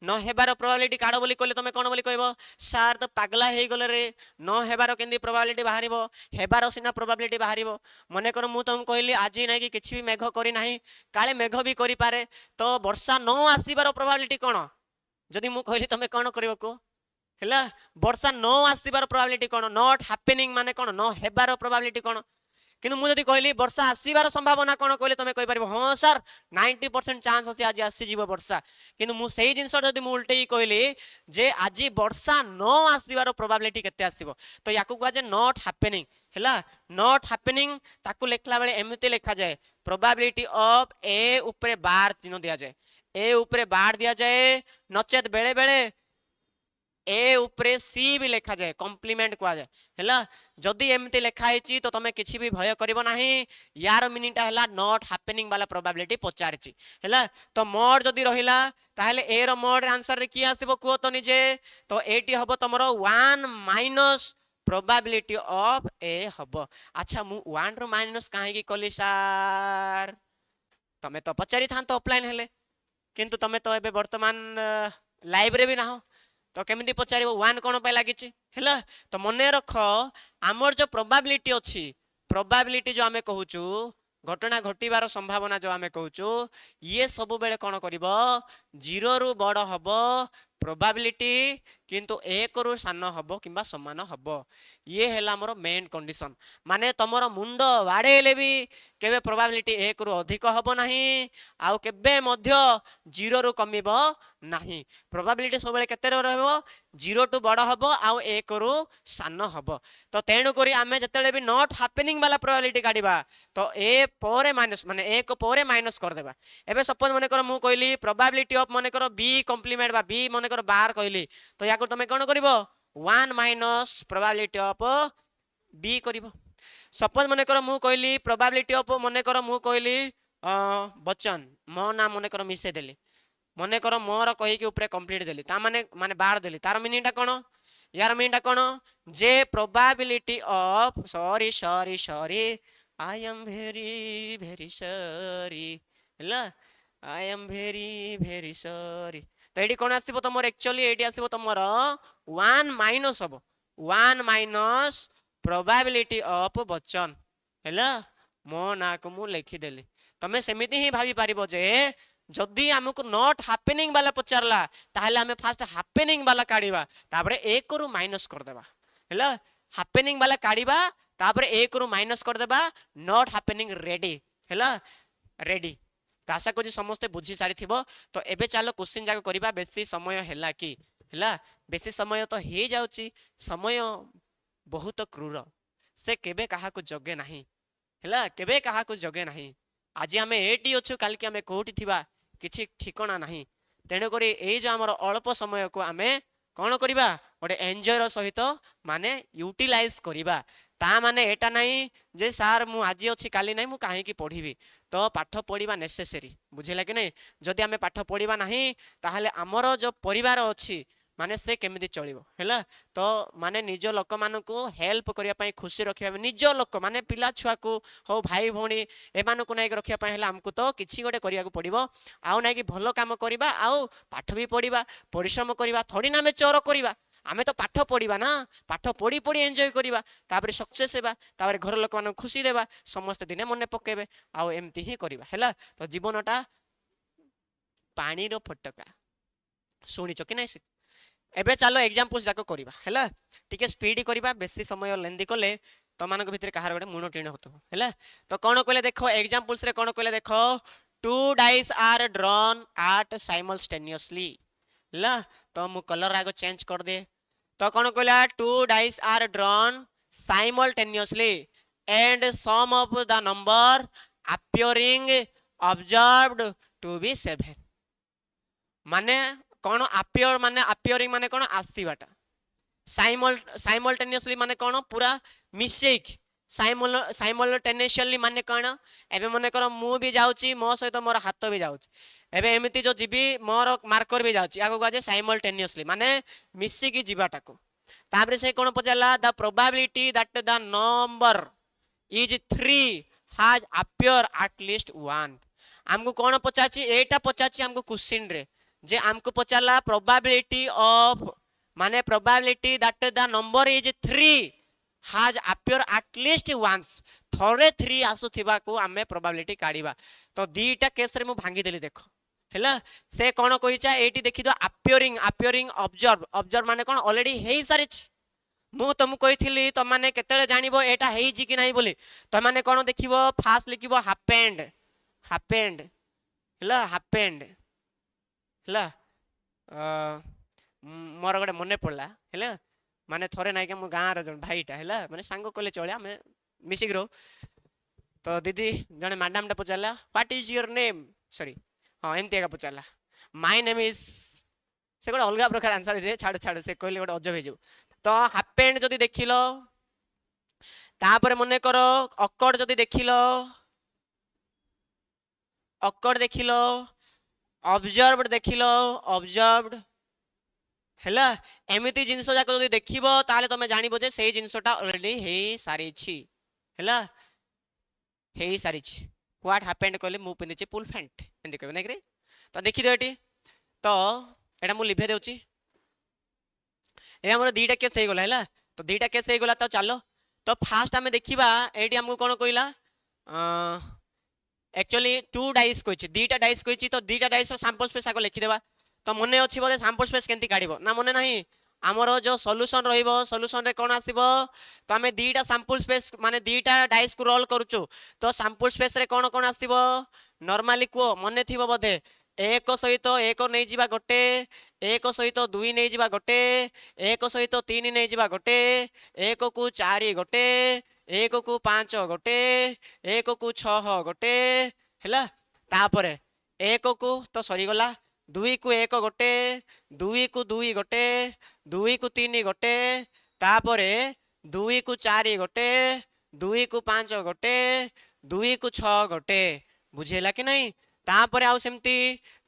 न हेबार प्रोबेबिलिटी काढ बोली कहले तुम कौन बोली कहबो सार तो पागला हे गले रे न हेबार केंदी प्रोबेबिलिटी बाहरिबो हेबार सिना प्रोबेबिलिटी बाहरिबो मने कर मु तुम कहली आज नै कि किछि भी मेघ करी नाही काले मेघ भी करी पारे तो वर्षा न आसीबार प्रोबेबिलिटी कोन जदि मु कहली तुम कौन करबो को हैला वर्षा न आसीबार प्रोबेबिलिटी कोन नॉट हैपनिंग माने कोन न हेबार प्रोबेबिलिटी कोन किंतु मुझे कहली वर्षा आसबार संभावना कौन कहले तुम कहीपर हाँ सर 90% चांस अच्छे आज आसीज वर्षा किंतु मुझे जिनस उल्टे कहली जे आज वर्षा न आसबार प्रोबेबिलिटी केते आसीबो तो या कहुए नॉट हैपनिंग हैला नॉट हैपनिंग ताकू लिखला बेले एमती लिखा जाए प्रोबेबिलिटी ऑफ ए ऊपर बार चिन्ह दिया जाए ए ऊपर बार दिया जाए नचेत बेले बेले ए ऊपर सी भी लिखा जाए कॉम्प्लीमेंट कहा जाए हैला जदि एमती लिखा है तो तुम किसी भी भय करिवो नाही यार मीनिंग हैला नॉट हैपनिंग वाला प्रोबेबिलिटी पचारिछि हैला तो मोड जदि रहिला ताहले ए रो मोड रे आंसर रे की आसीबो कुओ तो निजे तो एटी हबो तमरो 1 माइनस प्रोबेबिलिटी ऑफ ए हबो अच्छा मु 1 रो माइनस काहे की कली सर तमे तो पचारि थान तो ऑफलाइन हेले किंतु तमे तो एबे वर्तमान लाइव रे भी ना हो तो केमिति पचारिबो 1 कोन पे लागिछि हैला तो मने रख आमर जो प्रोबेबिलिटी अछि प्रोबेबिलिटी जो आमे कहूचु घटना घटिबार संभावना जो आमे कहूचु ये सब बेले कोन करिवो 0 रु बड़ हबो प्रोबेबिलिटी किंतु 1 रु सान हबो किंबा समान हबो ये हैला हमर मेन कंडीशन माने तमरो मुंड वाडेले भी केबे प्रोबेबिलिटी 1 रु अधिक हबो नाही आउ केबे मध्य 0 रु कमिबो नाही प्रोबेबिलिटी सब बेले केते रहबो 0 टू बड़ हबो आउ 1 रु सान हबो तो तेणु करी आमे जतेले भी नॉट हैपनिंग वाला प्रोबेबिलिटी काढिबा तो ए पोरे माइनस माने 1 पोरे माइनस कर देबा एबे सपोज मने कर मु कहली प्रोबेबिलिटी ऑफ मने कर बी कॉम्प्लीमेंट बा बी मने कर बार कहली तो याको तमे कोन करिवो 1 माइनस प्रोबेबिलिटी ऑफ बी करिवो सपोज मने कर मु कहली प्रोबेबिलिटी ऑफ मने कर मु कहली बच्चन मो नाम मने कर मिसे देली मने कर मोर कही के ऊपर कंप्लीट देली ता माने माने बार देली तार मीनिंग टा कोन यार मीनिंग टा कोन जे probability of sorry sorry sorry I am very very sorry हैला I am very very sorry तो एडी कोन आसीबो तमर एक्चुअली एडी आसीबो तमर 1 माइनस हबो 1 माइनस प्रोबेबिलिटी ऑफ बच्चन हैला मो ना को मु लिखि देली तमे सेमिति ही भाबी पारिबो जे जदि हमको नॉट हैपनिंग वाला पचारला ताहले हमें फास्ट हैपनिंग वाला काढिबा तापरे 1 रु माइनस कर देबा हैला हैपनिंग वाला काढिबा तापरे 1 रु माइनस कर देबा नॉट हैपनिंग रेडी हैला रेडी तो आशा करी समस्ते बुझी सारी थिबो तो एबे चलो क्वेश्चन जाक करबा बेसी समय हैला कि हैला बेसी समय तो हे जाउची समय बहुत क्रूर से केबे कहा को जगे नाही हैला केबे कहा को जगे नाही आज आमे एटी अछु काल के आमे कोठी थिबा किछि ठिकाना नाही तेणु करी ए जो हमर अल्प समय को आमे कोन करिबा ओडे एन्जॉय रो सहित माने यूटिलाइज करिबा ता माने एटा नाही जे सार मु आज अछि काली नाही मु काहे की पढिबी तो पाठ पढिबा नेसेसरी बुझिला कि नै जदि आमे पाठ पढिबा नाही ताहाले हमर जो परिवार अछि माने से केमिति चलिबो हैला तो माने निज लोक मान को हेल्प करिया पई खुशी रखिया निज लोक माने पिला छुआ को हो भाई भौणी ए मान को नै रखिया पई हैला हमको तो किछि गोटे करिया को पडिबो आउ नै कि भलो काम करिबा आउ पाठ भी पढिबा परिश्रम करिबा थोड़ी ना में चोर करिबा आमे तो पाठ पढिबा ना पाठ पढी पढी एन्जॉय करिबा तापर सक्सेस हेबा तापर घर लोक मान खुशी देबा समस्त दिने मने पकेबे आउ एमती ही करिबा हैला तो जीवनटा पानी रो फटका सुनिचो कि नै एबे चलो एग्जांपल्स जाको करबा हैला टिके स्पीड करबा बेसी समय लेंदी कले तो मानक भितर कहार गोटे मुनो टीण होतो हैला तो कोन कहले देखो एग्जांपल्स रे कोन कहले देखो two dice are drawn at simultaneously हैला तो मु कलर आगो चेंज कर दे तो कोन कहला two dice are drawn simultaneously and sum of the number appearing observed to be 7 माने कौन appear माने appearing माने कौन आसीबाटा साइमल्टेनियसली माने कौन पूरा मिसेक साइमल्टेनियसली माने कौन एबे माने कर मु भी जाउची मो सहित मोर हाथ भी जाउची एबे एमिति जो जीबी मोर मार्कर भी जाउची आगो गाजे साइमल्टेनियसली माने मिसेक जीवाटा को ताबरे से कौन पजाला the probability that the number is 3 has appear at least 1 हमको कौन पचाची एटा पचाची हमको क्वेश्चन रे जे आमको पचारला प्रोबेबिलिटी ऑफ माने probability that the number is 3 has appear at least once थोड़े 3 आसुथिबा को आमे प्रोबेबिलिटी काढिबा तो दीटा केस रे मु भांगी देली देखो हैला से कोन कहिचा एटी देखि दो appearing appearing observe observe माने कोन ऑलरेडी हेई सारिछ मु तुमको कहिथिली त माने केतेले जानिबो एटा हेई जी कि नाही बोली त माने कोन देखिबो फास्ट लिखिबो happened हैला happened हैला मोर गोटे मने पड़ला हैला माने थोरे नाइ के मो गाँ रे जन भाईटा हैला माने सांगो कोले चले हमें मिसिक रो तो दीदी जने मैडम टा पचारला what is your name sorry हां एमती का पचारला माय नेम इज से गोटे अलग प्रकार आंसर दे छाड़ छाड़ से कहले गोटे अजब हो तो हैपेंड जदी देखिलो तापर मने करो अकॉर्ड जदी देखिलो अकॉर्ड देखिलो ऑब्जर्व्ड देखिलो ऑब्जर्व्ड हैला एमिति जिंस जाक जदी देखिबो ताले तमे जानिबो जे सेही जिंसटा ऑलरेडी हे सारी छी हैला हे सारी छी व्हाट हैपेंड कहले मु पिंदिचे फुल पैंट एंदी कहबे नै रे तो देखि दो एटी तो एटा मु लिभे देउची ए हमर दीटा केस हे गला हैला तो दीटा केस हे गला तो चलो तो फास्ट हमें देखिबा एटी हमको कोन कहला एक्चुअली 2 डाइस कहछि दीटा डाइस कहछि तो दीटा डाइस रो सैंपल स्पेस आको लिखि देबा तो मने अछि बोले सैंपल स्पेस केंती काढिबो ना मने नाही हमरो जो सॉल्यूशन रहिबो सॉल्यूशन रे कोन आसीबो तो हमें दीटा सैंपल स्पेस माने दीटा डाइस को रोल करूचो तो सैंपल स्पेस रे कोन कोन आसीबो नॉर्मली को मने थिबो बदे एक सहित एक नै जिबा गोटे एक सहित दुई नै जिबा गोटे एक सहित तीन नै जिबा गोटे एक को 4 गोटे एक को 5 गोटे एक को 6 गोटे हैला तापरे एक को तो सरी गला दुई को एक गोटे दुई को दुई गोटे दुई को 3 गोटे तापरे दुई को 4 गोटे दुई को 5 गोटे दुई को 6 गोटे बुझेला कि नहीं तापरे आउ सेमती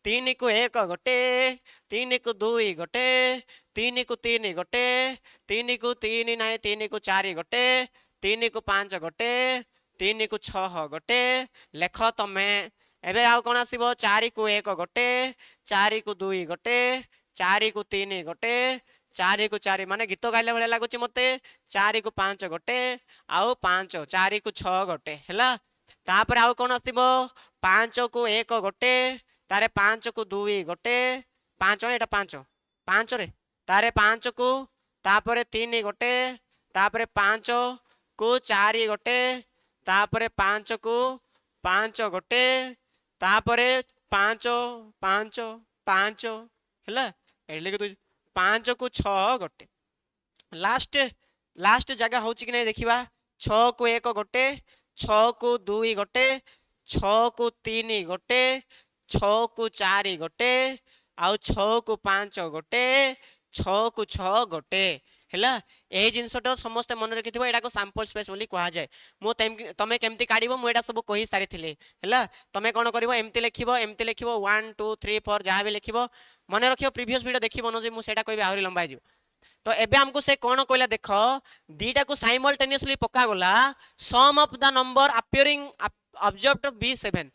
3 को 1 गोटे 3 को 2 गोटे 3 को 3 गोटे 3 को 3 नहीं 3 को 4 गोटे 3 को 5 गोटे 3 को 6 गोटे लेख तमे एबे आउ कोन आसीबो 4 को 1 गोटे 4 को 2 गोटे 4 को 3 गोटे 4 को 4 माने गीत गाइले भले लागुची मते 4 को 5 गोटे आउ 5 4 को 6 गोटे हैला तापर आउ कोन आसीबो 5 को 1 गोटे तारे 5 को 2 गोटे 5 एटा 5 5 रे तारे 5 को तापर 3 गोटे तापर 5 को 4 गोटे तापर 5 को 5 गोटे तापर 5 5 5 हैला एले के 5 को 6 गोटे लास्ट लास्ट जगह होची कि नहीं देखिबा 6 को 1 गोटे 6 को 2 गोटे 6 को 3 गोटे 6 को 4 गोटे आउ 6 को 5 गोटे 6 को 6 गोटे हैला ए जिंसटा समस्त मन रखिथिबो एटा को सैंपल स्पेस बोली कहा जाय मो तमे केमती काढिबो मो एटा सब कहि सारी थिले हैला तमे कोन करिवो एमती लिखिबो 1 2 3 4 जहा भी लिखिबो मन रखियो प्रीवियस वीडियो देखिबो न जे मु सेटा कहबे आहुरी लंबा जिवो तो एबे हमको से कोन कहला देखो दीटा को साइमल्टेनियसली पक्का गला sum of the number appearing observed be 7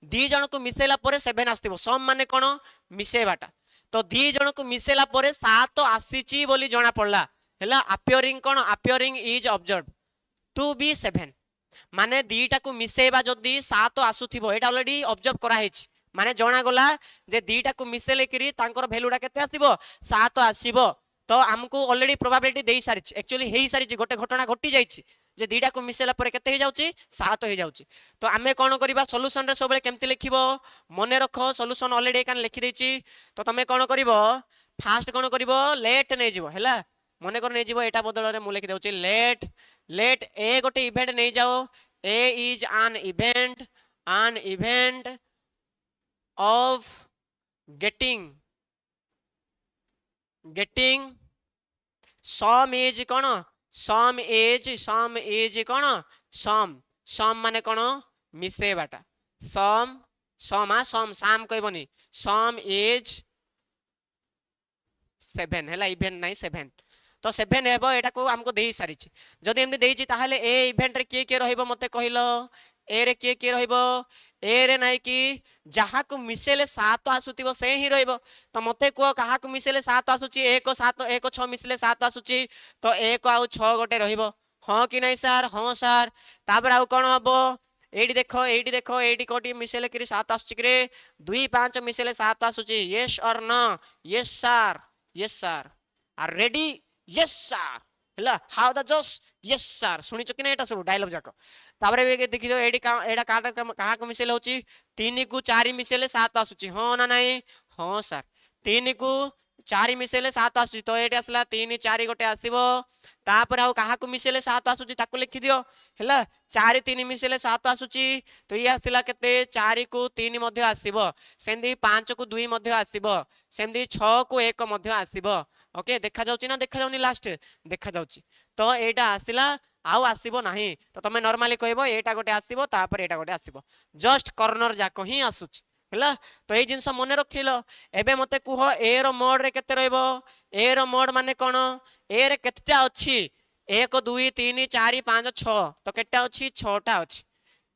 दी जन को मिसेला परे 7 आस्तिबो सम माने कोन मिसेबाटा तो दी जन को मिसेला परे 7 आसीची बोली जणा पड़ला हैला अपीयरिंग कोन appearing is observed to be 7 माने दीटा को मिसेबा जदी 7 आसुथिबो एटा ऑलरेडी ऑब्जर्व करा हेछि माने जणा गला जे दीटा को मिसेले करी तांकर वैल्यूटा केते आसीबो 7 आसीबो तो हमको ऑलरेडी प्रोबेबिलिटी देई सारी एक्चुअली हेई सारी गोटे घटना घटी जाईछि जे दीटा को मिसेला परे केते हे जाउछि 7 हे जाउछि तो आमे कोन करिबा सॉल्यूशन रे सबले केमति लिखिबो मने रखो सॉल्यूशन ऑलरेडी कान लिखि देछि तो तमे कोन करिवो फास्ट कोन करिवो लेट नै जिवो हैला मने कर नै जिवो एटा बदल रे मु लिखि देउछि लेट लेट ए गोटे इवेंट नै जाओ A is an event of getting sum is कोन सम इज कोन सम माने कोन मिसेबाटा सम सम साम कहबनी सम इज 7 हैला इवेंट नै 7 तो 7 हेबो एटा को हमको देई सारी छि जदी एमनी देई छि ताहाले ए इवेंट रे के रहइबो मते कहिलो ए रे किए किए रहिबो ए रे नाइ कि जहा को मिसेले 7 आसुतिबो से ही रहिबो तो मते को कहा को मिसेले 7 आसुची 1 7 1 6 मिसले 7 आसुची तो 1 आउ 6 गोटे रहिबो हां कि नहीं सर हां सर तापर आउ कोन हबो एडी देखो एडी कोटी मिसेले कि 7 आसुची कि 2 5 मिसेले 7 आसुची yes or no yes sir are ready yes sir हला how the just yes sir सुनी चकी ना एटा सब डायलॉग जाको ताबरे देखि दो एडी एडा कहा को मिसेले होची 3 को 4 मिसेले 7 आसुची हां ना नहीं हां सर 3 को 4 मिसेले 7 आसुची तो एटी असला 3 4 गोटे आसीबो तापर आउ कहा को मिसेले 7 आसुची ताको लिखि दियो हला 4 3 मिसेले 7 आसुची तो ये आसिला केते 4 को 3 मध्ये आसीबो सेंदी 5 को 2 मध्ये आसीबो सेंदी 6 को 1 मध्ये आसीबो ओके देखा जाउची ना देखा जाउनी लास्ट देखा जाउची तो एटा आसिला आउ आसीबो नाही तो तमे नॉर्मली कहबो एटा गोटे आसीबो तापर एटा गोटे आसीबो जस्ट कॉर्नर जाको ही आसुची हला तो ए जिंस मने रखिलो एबे मते कुह ए रो मोड रे केते रहइबो ए रो मोड माने कोन ए रे केतेटा अछि 1 2 3 4 5 6 तो केटा अछि 6 टा अछि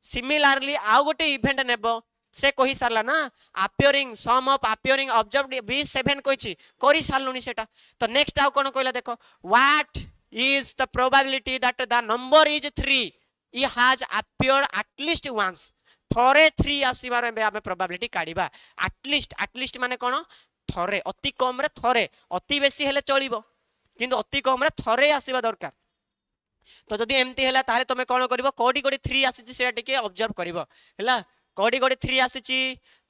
सिमिलरली आउ गोटे इवेंट नेबो से कहि सारला ना appearing sum of appearing observed b7 कहिछि करि सारलुनी सेटा तो नेक्स्ट आउ कोन कहला देखो what is the probability that the number is 3 it has appeared at least once थोरे 3 आसीबार आमे प्रोबेबिलिटी काढिबा at least माने कोन थोरे अति कम रे थोरे अति बेसी हेले चलिबो किंतु अति कम रे थोरे आसीबा दरकार तो जदि एमती हैला ताले तमे कोन करिवो कोडी कोडी 3 आसीची सेटा टिके ऑब्जर्व करिवो हैला कोडी कोडी 3 आसीची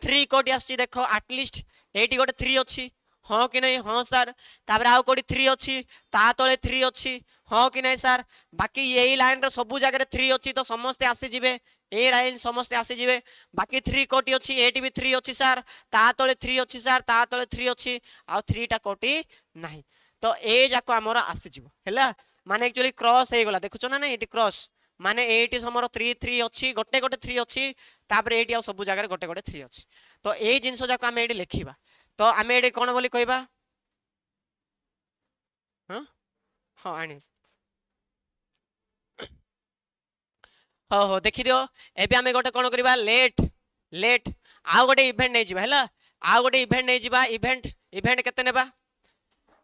3 कोडी आसीची देखो at least एटी गोटे 3 अछि हां कि नहीं हां सर तापर आउ कोडी 3 अछि ता तळे 3 अछि हां कि नहीं सर बाकी यही लाइन रो सब जगह 3 अछि तो समस्त आसी जिवे ए लाइन समस्त आसी जिवे बाकी 3 कोटी अछि एटी भी 3 अछि सर ता तळे 3 अछि सर ता तळे 3 अछि आ 3 टा कोटी नाही तो ए जाको हमर आसी जिवो हैला माने एक्चुअली क्रॉस हे गला देखुछो ना एटी क्रॉस माने एटी समर 3 3 अछि गोटे गोटे 3 अछि तापर एटी आ सब जगह गोटे गोटे 3 अछि तो ए जिंस जाको हम एटी लिखिबा तो आमे एटी कोन बोली कहबा हां हां आनी हो देखि दियो एबे आमे गोटे कोन करबा लेट लेट आ गोटे इवेंट नै जिबा हैला आ गोटे इवेंट नै जिबा इवेंट केते नेबा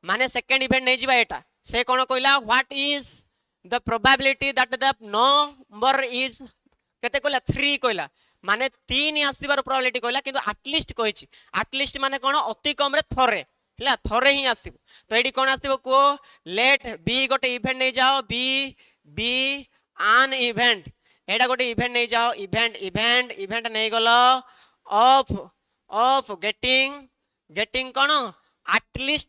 माने सेकंड इवेंट नै जिबा एटा से कोन कहला what is the probability that the number is केते कहला 3 कहला माने 3 आसीबार प्रोबेबिलिटी कहला किंतु एटलीस्ट कहिछि एटलीस्ट माने कोन अति कम रे थोरे हैला थोरे ही आसीबो तो एडी कोन आसीबो को लेट बी गोटे इवेंट नै जाओ बी an इवेंट एडा गोटे इवेंट नै जाओ इवेंट नै गलो ऑफ गेटिंग कोन एटलीस्ट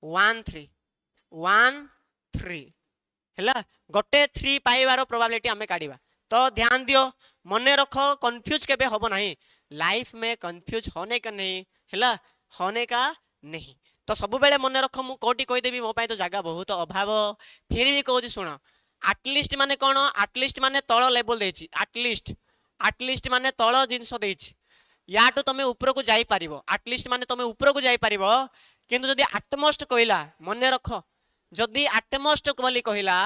1 3 हैला गोटे 3 पाइबार प्रोबेबिलिटी हमें काढिबा तो ध्यान दियो मने रखो कंफ्यूज केबे होबो नहीं लाइफ में कंफ्यूज होने का नहीं हैला होने का नहीं तो सब बेले मने रखो मु कोटी कहि देबी मो पाई तो जागा बहुत अभाव फिर भी कहूची सुनो एटलीस्ट माने कोन एटलीस्ट माने तळ लेवल देछि एटलीस्ट माने तळ जिंस देछि याटू तमे ऊपर को जाई परिबो एटलीस्ट माने तमे ऊपर को जाई परिबो किंतु जदी एटमोस्ट कहला मने रखो जदी एटमोस्ट बोली कहला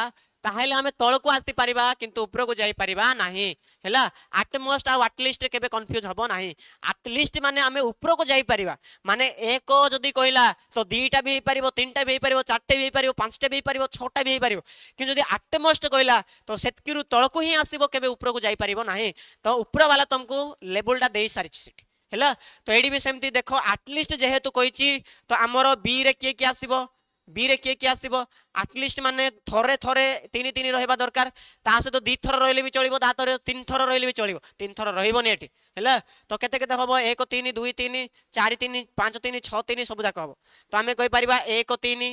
ताहेले हमें तळ को आसी परिबा किंतु ऊपर को जाई परिबा नाही हैला एटमोस्ट आ एटलीस्ट केबे कंफ्यूज हबो नाही एटलीस्ट माने हमें ऊपर को जाई परिबा माने एक जदी कहला तो दुईटा भी परिबो तीनटा भी परिबो चारटे भी परिबो पांचटा भी परिबो छटा भी परिबो किंतु जदी एटमोस्ट कहला तो सेतकिरु तळ को ही आसीबो केबे ऊपर को जाई परिबो नाही तो ऊपर वाला तुमको लेवलटा देई सारिछि सेठी हैला तो एडी भी सेमती देखो एटलीस्ट जेहेतु कहिछि तो हमरो बी रे के आसीबो बी रे के आसीबो एटलीस्ट माने थोरे थोरे 3 3 रहबा दरकार ता से तो 2 थर रहले भी चलिबो ता तरे 3 थर रहले भी चलिबो 3 थर रहइबोनी एटी हैला तो केते केते हबो 1 3 2 3 4 3 5 3 6 3 सब जाक हबो तो हमें कहि परिबा 1 3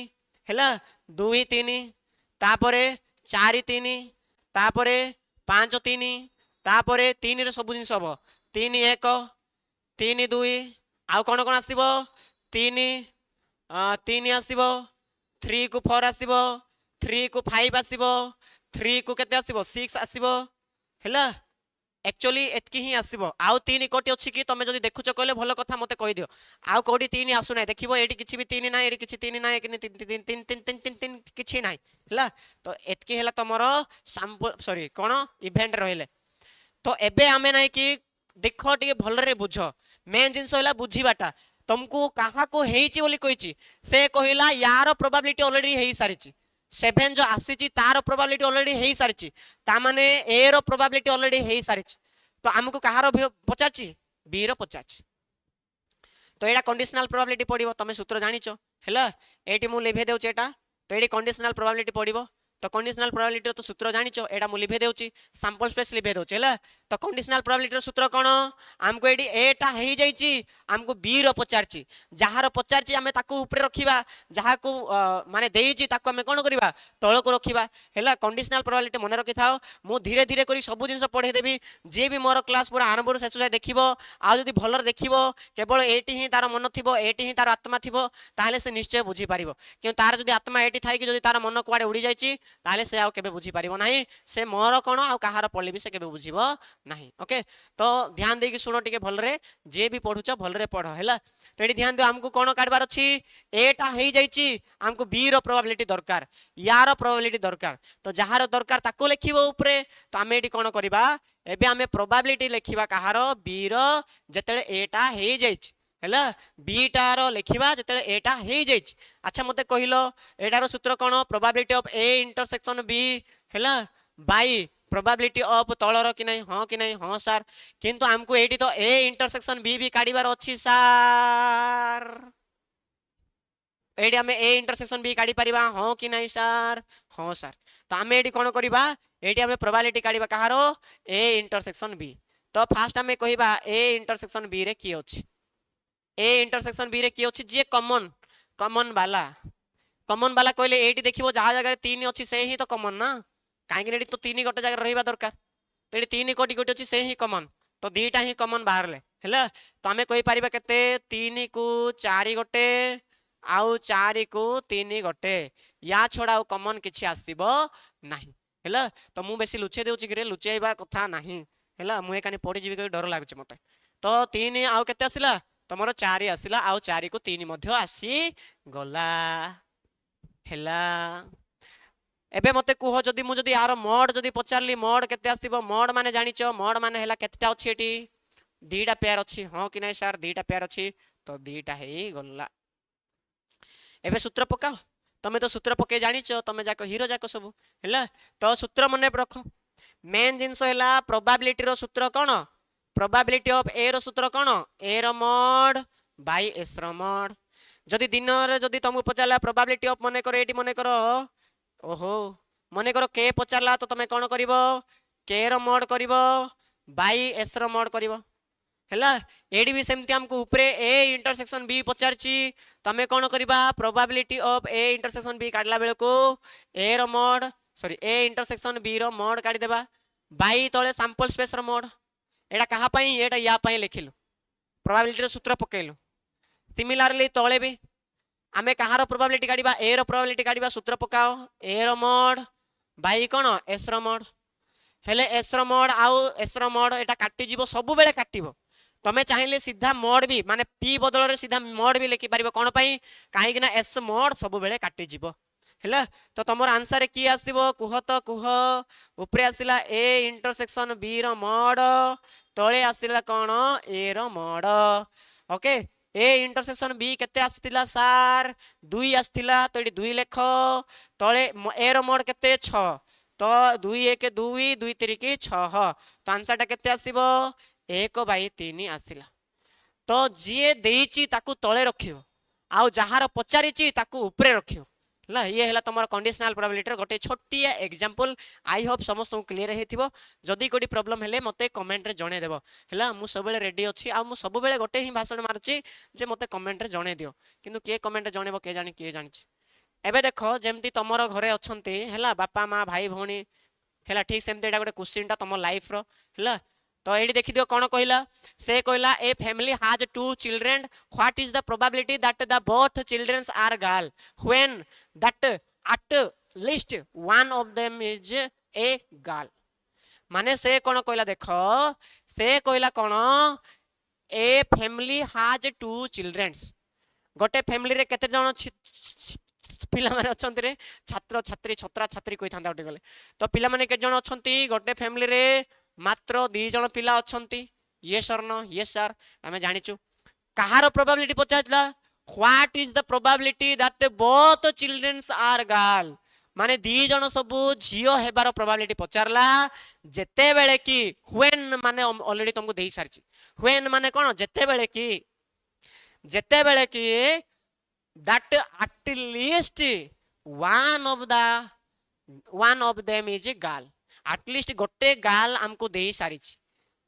हैला 2 3 तापरे 4 3 तापरे 5 3 तापरे 3 रे सब जिंस हबो 3 1 3 2 आ कोन कोन आसीबो 3 3 आसीबो 3 को 4 आसीबो 3 को 5 आसीबो 3 को केते आसीबो 6 आसीबो हैला एक्चुअली एतकी ही आसीबो आउ तीन कोटी अछि कि तमे जदी देखुछ कहले भलो कथा मते कहि दियो आउ कोडी तीन आसु नै देखिबो एटी किछि भी तीन नै एटी किछि तीन नै कि तीन तीन तीन तीन तीन तीन तीन किछि नै हला तो एतकी हला तमरो सैंपल सॉरी कोन इवेंट रहिले तो एबे आमे नै कि देखो टिके भलरे बुझो मेन जिंस होला बुझीबाटा तुमको कहा को हेइची बोली कहिची से कहिला यार प्रोबेबिलिटी ऑलरेडी हेइ सारिची 7 जो आसीची तार प्रोबेबिलिटी ऑलरेडी हेइ सारिची ता माने ए रो प्रोबेबिलिटी ऑलरेडी हेइ सारिची तो हमको कहारो पचाची बी रो पचाची तो एटा कंडीशनल प्रोबेबिलिटी पडिबो तमे सूत्र जानिचो हैला एटी मु लिभे देउची एटा तो एटी कंडीशनल प्रोबेबिलिटी पडिबो तो कंडीशनल प्रोबेबिलिटी तो सूत्र जानिचो एटा मु लिभे देउची सैंपल स्पेस लिभे देउची हैला तो कंडीशनल प्रोबेबिलिटी रो सूत्र कोन हमको एटी एटा हेइ जाईची हमको बी रो पचारची जहार पचारची हमें ताकू ऊपर रखिबा जहा को माने देईची ताकू हमें कोन करबा तळ को रखिबा हैला कंडीशनल प्रोबेबिलिटी मने रखि थाओ मु धीरे धीरे करी सब जिंस पढे देबी जे भी मोर क्लास पूरा आरंभ रो शेष जाय देखिबो आ जदी भलर देखिबो केवल एटी ही तार मन थिबो एटी ही तार आत्मा थिबो ताहले से निश्चय बुझी पारिबो कि तार जदी आत्मा एटी थाई कि जदी तार मन कुआडे उडी जाईची ताहले से आ केबे बुझी पारिबो नाही से मोर कोन आ कहार पल्ली भी से केबे बुझिबो नाही ओके तो ध्यान देकी सुनो टिके भलरे जे भी पढुचो भलरे पढो हैला तो एटी ध्यान दियो हमको कोन काढबार अछि एटा हेइ जाईची हमको बी रो प्रोबेबिलिटी दरकार यार प्रोबेबिलिटी दरकार तो जहार दरकार ताको लिखिबो ऊपरे तो हमें एटी कोन करबा एबे हमें प्रोबेबिलिटी लिखिबा कहार बी रो जतेले एटा हेइ जाईची हैला बी टारो लिखिबा जतेले एटा हेइ जाईची अच्छा मते कहिलो एटारो सूत्र कोन probability of A intersection B हैला बाय प्रोबेबिलिटी ऑफ तळर कि नहीं हां कि नहीं हां सर किंतु हमको एटी तो ए इंटरसेक्शन बी भी काढिबार अछि सर एटी हमें ए इंटरसेक्शन बी काढी परिबा हां कि नहीं सर हां सर तो हमें एटी कोन करिबा एटी हमें प्रोबेबिलिटी काढिबा कहारो ए इंटरसेक्शन बी तो फास्ट हमें कहिबा ए इंटरसेक्शन बी रे की अछि ए इंटरसेक्शन बी रे की अछि जे कॉमन कॉमन वाला कहले एटी देखिबो जहा जगह 3 अछि से ही तो कॉमन ना काहे कि एटी तो 3 गोटे जगह रहिबा दरकार तो एटी 3 कोटी कोटी अछि से ही कॉमन तो दीटा ही कॉमन बाहरले हैला तो हमें कहि परिबा केते 3 को 4 गोटे आउ 4 को 3 गोटे या छोड़ा कॉमन किछि आसीबो नाही हैला तो मु बेसी लुचे देउची कि रे लुचेबा कथा नाही हैला मु एकानी पढि जिबि कि डर लागुची मते तो 3 आउ केते आसिला तमरो 4 आसिला आउ 4 को 3 मध्य आसी गला हैला एबे मते कुहो जदी मु जदी यार मोड जदी पचारली मोड केते आसीबो मोड माने जानिचो मोड माने हैला केतेटा अछि एटी दीटा पेयर अछि हां कि नै सर दीटा पेयर अछि तो दीटा हेई गला एबे सूत्र पकाओ तमे तो सूत्र पके जानिचो तमे जाको हीरो जाको सब हैला तो सूत्र मने रखो मेन जिंस हैला प्रोबेबिलिटी रो सूत्र कोन प्रोबेबिलिटी ऑफ ए रो सूत्र कोन ए रो मोड बाय एस रो मोड जदी दिन रे जदी तुमको पचारला प्रोबेबिलिटी ऑफ मने करो एटी मने करो ओहो मने करो के पचारला तो तमे कोन करिवो के रो मोड करिवो बाय एस रो मोड करिवो हैला एडी भी सेमती हमको ऊपरे ए इंटरसेक्शन बी पचारची तमे कोन करिबा probability of A intersection B काडला बेले को ए रो mod sorry A intersection B रो मोड काडी देबा बाय तळे सैंपल स्पेस रो मोड एटा कहा पई एटा या पई लिखिलु प्रोबेबिलिटी रो सूत्र पकेलु सिमिलरली तळे भी आमे कहार प्रोबेबिलिटी काडीबा ए रो प्रोबेबिलिटी काडीबा सूत्र पकाओ ए रो मोड बाय कोन एस रो मोड हेले एस रो मोड आउ एस रो मोड एटा काटी जीवो सब बेले काटिबो तमे चाहिले सीधा मोड भी माने पी बदल रे सीधा मोड भी लिखि पारिबो कोन पई काहे कि ना एस मोड सब बेले काटी जीवो हैला तो तमर आंसर की आसीबो कुह तो कुह ऊपरे आसिला ए इंटरसेक्शन बी रो मोड तळे आसिला कोन ए रो mod okay A intersection B केते आस्तिला सर 2 आस्तिला तो एडी 2 लेखो तळे ए रो मोड केते 6 तो 2 1 2 2 3 की 6 तो आंसर टा केते आसीबो 1/3 आसिला तो जे देइची ताकू तळे रखियो आउ जहार पचारिची ताकू ऊपरे रखियो ला ये हला तमर कंडीशनल प्रोबेबिलिटी रो गोटे छोटिया एग्जांपल आई होप समस्त क्लियर हेथिबो जदी कोडी प्रॉब्लम हेले मते कमेंट रे जणे देबो हला मु सबेले रेडी अछि आ मु सबेले गोटे ही भाषण मारुची जे मते कमेंट रे जणे दियो किंतु के कमेंट रे जणेबो के जानि के जानिछि एबे देखो जेमती तमर घरे अछंती हला बापा मां भाई भौणी हला ठीक सेमते एटा गोटे क्वेश्चन ता तमर लाइफ रो हला तो एडी देखि दियो कोन कहला से कहला a family has 2 children what is the probability that the both childrens are girl when that at least one of them is a girl माने से कौन कहला देख से कहला कौन ए फैमिली हाज 2 चिल्ड्रेन्स गोटे फैमिली रे केते जण पिला माने अछंती रे छात्र छात्री छत्रा छात्री कहि थांदा उठे गले तो पिला माने के जण अछंती गोटे फैमिली रे मात्र 2 जण पिला अछंती yes or no yes sir हमें जानिचु कहार प्रोबेबिलिटी पचाजला what is the probability that both childrens are girl माने 2 जण सबु झियो हेबार प्रोबेबिलिटी पचारला जेते बेले की व्हेन माने ऑलरेडी तुमको देई सारची व्हेन माने कोन जेते बेले की that at least one of them is a girl at least गोटे girl हमको दे सारी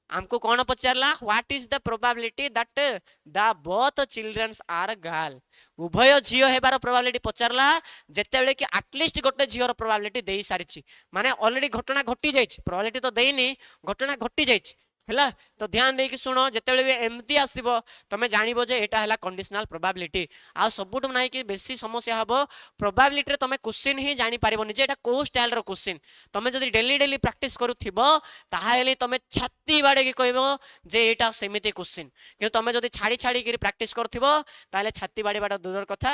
हमको कौन पचारला what is the probability that the both children are girl उभय झियो हेबार प्रोबेबिलिटी पचारला जेते बेले कि एटलिस्ट गोटे झियोर प्रोबेबिलिटी दे सारी माने ऑलरेडी घटना घटी जाइछि प्रोबेबिलिटी तो देइनी घटना घटी जाइछि हैला तो ध्यान दे कि सुनो जेतेबेले भी एमती आसीबो तमे जानिबो जे एटा हैला कंडीशनल प्रोबेबिलिटी आ सबुटु नाही कि बेसी समस्या हबो प्रोबेबिलिटी रे तमे क्वेश्चन ही जानि पारिबोनी जे एटा को स्टाइल रो क्वेश्चन तमे जदी डेली डेली प्रैक्टिस करूथिबो ताहाले तमे छाती बाडे कि कहबो जे एटा सेमिति क्वेश्चन कि तमे जदी छाडी छाडी कि प्रैक्टिस करथिबो ताहाले छाती बाडे बाडा दूरर कथा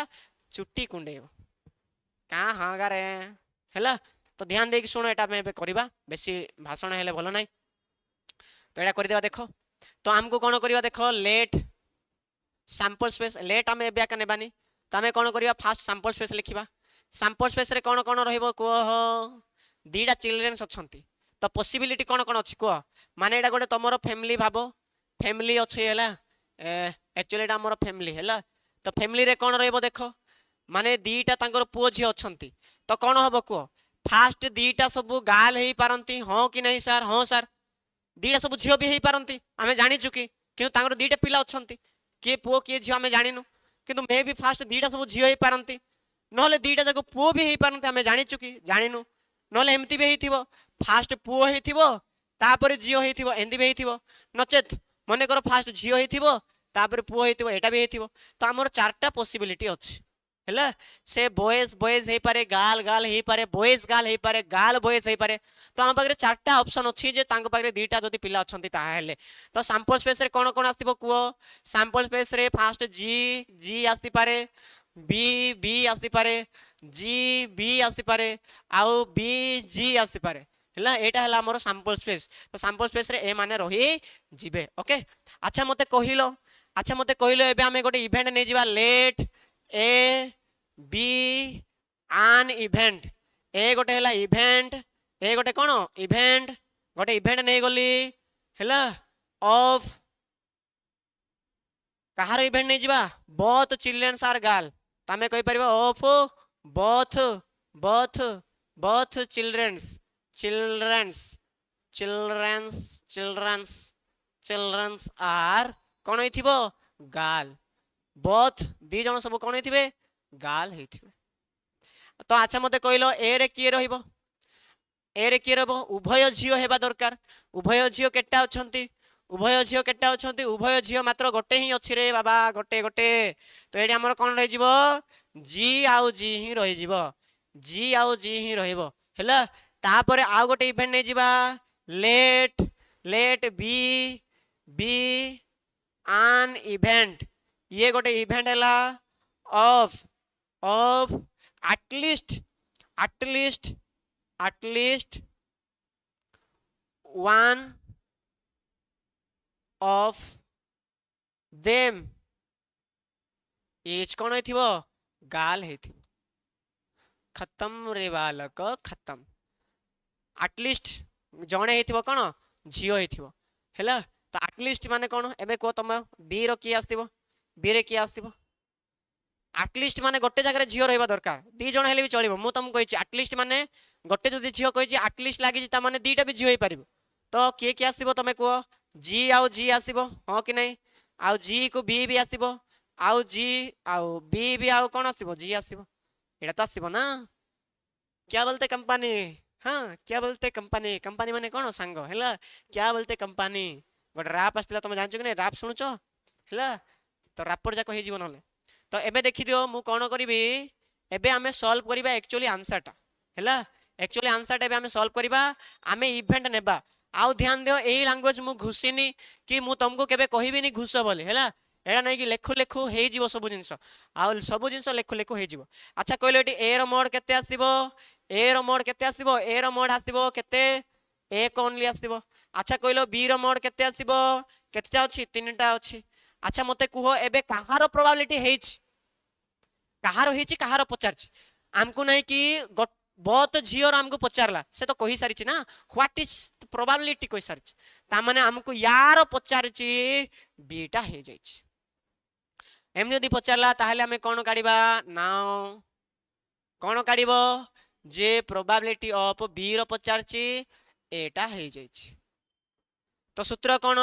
चुट्टी कुंडेबो का हां गारे हैला तो ध्यान दे कि सुनो एटा मे करबा बेसी भाषण हेले भलो नाही तो एटा कर देबा देखो तो हमको कौन करबा देखो लेट सैंपल स्पेस लेट हमें एबे का नेबानी तो हमें कौन करबा फास्ट सैंपल स्पेस लिखिबा सैंपल स्पेस रे कौन कौन रहइबो को दीटा चिल्ड्रेन्स अछंती तो पॉसिबिलिटी कौन कौन अछि को माने एटा गोटे तमरो फैमिली भाबो फैमिली अछि हैला एक्चुअली एटा हमर फैमिली हैला तो फैमिली रे कौन रहइबो देखो माने दीटा तांकर पुओ झी अछंती तो कौन हबो को फास्ट दीटा सब गाल हेई पारंती हां कि नहीं सर हां सर दीटा सब झियो भी हेई पारंती आमे जानि चुकी कि तांकर दीटा पिला अछंती के पुओ के झियो आमे जानिनु किंतु मे भी फास्ट दीटा सब झियो हेई पारंती नहले दीटा जाको पुओ भी हेई पारंती आमे जानि चुकी जानिनु नहले एमती भी हेइथिबो फास्ट पुओ हेइथिबो तापर झियो हेइथिबो एंदी भी हेइथिबो नचेत मने करो फास्ट झियो हेइथिबो तापर पुओ हेइथिबो एटा भी हेइथिबो तो हमर चारटा पॉसिबिलिटी अछि हैला से बॉयज बॉयज हेई पारे गाल गाल हेई पारे बॉयज गाल हेई पारे गाल बॉयज हेई पारे तो हम पाखरे चारटा ऑप्शन अछि जे तांग पाखरे दीटा जति पिला अछंती ता हेले तो सैंपल स्पेस रे कोन कोन आसीबो कुओ सैंपल स्पेस रे फास्ट जी जी आसी पारे बी बी आसी पारे जी बी आसी पारे आउ बी जी आसी पारे हैला एटा हला हमर सैंपल स्पेस तो सैंपल स्पेस रे ए माने रही जिबे ओके अच्छा मते कहिलो एबे हमें गोटे इवेंट नै जिबा लेट ए बी आन इवेंट ए गोटे हला इवेंट ए गोटे कोन इवेंट गोटे इवेंट नै गली हला ऑफ कहार इवेंट नै जिबा बोथ चिल्ड्रेन्स आर गर्ल तमे कहि परबो of both both both childrens childrens childrens childrens childrens are कोन हेथिबो गर्ल बोथ दी जण सब कोन हेथिबे गाल हेथिबे तो अच्छा मते कहलो ए रे की रहइबो ए रे की रहबो उभय झियो हेबा दरकार उभय झियो केटा अछंती उभय झियो मात्र गोटे ही अछि रे बाबा गोटे गोटे तो एडी हमर कोन रहि जिवो जी आउ जी ही रहि जिवो जी आउ जी ही रहइबो हैला तापर आ गोटे इवेंट नै जिबा लेट लेट बी बी आन इवेंट ये गोटे इवेंट हैला of of at least one of them as कौन हेथिबो गाल हेथिबो खत्म रे बालक खत्म एटलीस्ट जणे हेथिबो कोन झियो हेथिबो हैला तो एटलीस्ट माने कोन एबे को तम बी रो की आसीबो बी रे की आसीबो एटलीस्ट माने गोटे जगह झियो रहबा दरकार दी जण हेले भी चलिबो मु तुम कहिछि एटलीस्ट माने गोटे जदी झियो कहिछि एटलीस्ट लागि ता माने दीटा भी झियो हे परिबो तो के आसीबो तमे को जी आउ जी आसीबो हां कि नहीं आउ जी को बी भी आसीबो आउ जी आउ बी भी आउ कोन आसीबो जी आसीबो एटा तो आसीबो ना क्या बोलते कंपनी हाँ क्या बोलते कंपनी कंपनी माने कोन सांग हैला क्या बोलते कंपनी गोटे रैप आस्तिला तुम जानछ कि नहीं रैप सुनुचो हैला तो रैपर जाको हे जीवन होले तो एबे देखि दियो मु कोन करबी एबे हमें सॉल्व करिबा एक्चुअली आंसर टा हैला एक्चुअली आंसर टे आम सॉल्व करबा आमे इवेंट नेबा आउ ध्यान दियो ए लैंग्वेज मु घुसिनी कि मु तुमको केबे कहबिनी घुस बोली हैला एड़ा नहीं कि लेखु लेखु हे जीवो सब जिंस आउ सब जिंस लेखु लेखु हे जीवो अच्छा कहलो एटी ए रो मोड केते आसीबो ए रो मोड केते आसीबो ए रो मोड आसीबो केते एक ओनली आसीबो अच्छा कहलो बी रो मोड केते आसीबो केतेटा अछि तीनटा अछि अच्छा मते कुहो एबे कहारो प्रोबेबिलिटी हेछि कहारो हेछि कहारो पचारछि आमको नहीं कि बहुत झियोर आमको पचारला से तो कहि सारिछि ना व्हाट इज प्रोबेबिलिटी कहि सारिछि ता माने हमको यार पचारछि बीटा हे जाइछि एम जदि पचारला ताहले हमें कोन काढिबा नाउ कोन काढिबो जे प्रोबेबिलिटी ऑफ बी रो पचारछि एटा हे जाइछि तो सूत्र कोन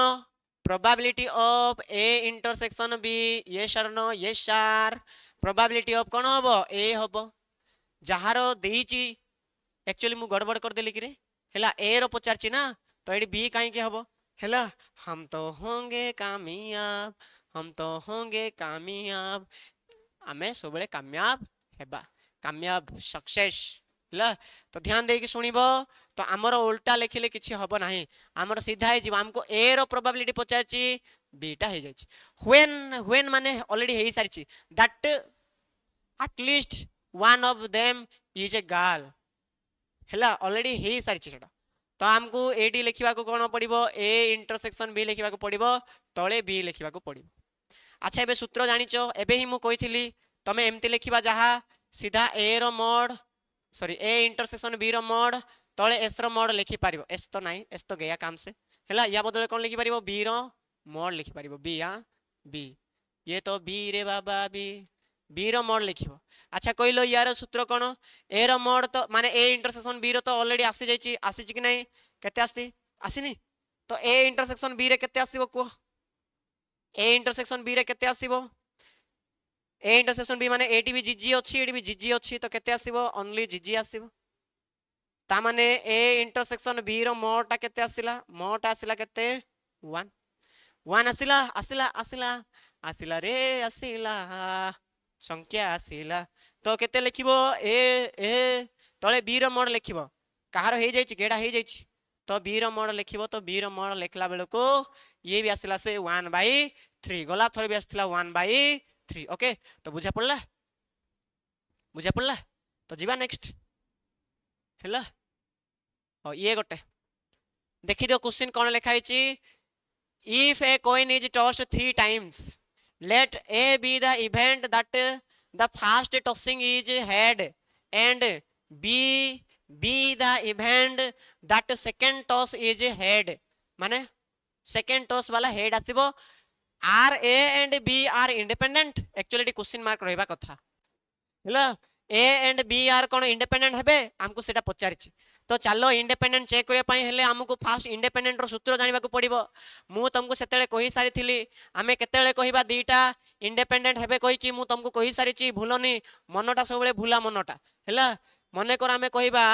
probability of A intersection B yes or no yes are probability of कोन हबो ए हबो जहारो देइची एक्चुअली मु गड़बड़ कर देली कि रे हैला ए रो पचारची ना तो एडी बी काहे के हबो हैला हम तो होंगे कामयाब हम तो होंगे कामयाब आमे सबले कामयाब हेबा कामयाब सक्सेस हैला तो ध्यान दे कि सुनिबो तो हमर उल्टा लिखिले किछि हबो नाही हमर सीधा हे जीव हमको ए रो प्रोबेबिलिटी पचारची बीटा हे जायछि व्हेन माने ऑलरेडी हे सारिछि that at least one of them is a girl हैला ऑलरेडी हे सारिछि सेटा तो हमको एडी लिखिबा को कोन पड़िबो ए इंटरसेक्शन बी लिखिबा को पड़िबो तळे बी लिखिबा को पड़िबो अच्छा एबे सूत्र जानिचो एबे ही मु कहिथिली तमे एमति लिखिबा जहा सीधा ए रो mod sorry A intersection B रो मोड तळे एस रो मोड लिखि पारिबो एस तो नाही एस तो गया काम से हैला या बदले कोन लिखि पारिबो बी रो मोड लिखि पारिबो बी या बी ये तो बी रे बाबा बी बी रो मोड लिखिबो अच्छा कहलो यार सूत्र कोन ए रो मोड तो माने ए इंटरसेक्शन बी रो तो ऑलरेडी आसी जाईची आसीची कि नहीं केते आस्ती आसीनी तो ए इंटरसेक्शन बी रे केते आसीबो को ए इंटरसेक्शन बी रे केते आसीबो ए इंटरसेक्शन बी माने एटी भी जीजी अछि एटी भी जीजी अछि तो केते आसीबो ओनली जीजी आसीबो ता माने ए इंटरसेक्शन बी रो मोड ता केते आसीला मोड आसीला केते 1 1 आसीला आसीला आसीला आसीला रे आसीला संख्या आसीला तो केते लिखिबो ए ए तळे बी रो मोड लिखिबो कहारो हे जाईची केडा हे जाईची तो बी रो मोड लिखिबो तो बी रो मोड लिखला बेलो को ये भी आसीला से 1/3 गला थोर भी आसीला 1/3 ओके तो बुझा पड़ला तो जीवा नेक्स्ट हैला ओ ये गोटे देखि दियो क्वेश्चन कोन लिखा हिची if a coin is tossed 3 times let A be the event that the first tossing is head and B be the event that second toss is head माने second toss वाला head आसीबो are A and B are independent actually question mark रहबा कथा हैला A and B are cone independent हेबे हमको सेटा पचारिछि तो चलो इंडिपेंडेंट चेक करिया पई हेले हमको फास्ट इंडिपेंडेंट रो सूत्र जानिबा को पड़िबो मु तुमको सेतेले कहि सारी थिली आमे केतेले कहिबा दीटा इंडिपेंडेंट हेबे कहि कि मु तुमको कहि सारिछि भूलनी मनटा सबले भूला मनटा हैला मने कर आमे कहिबा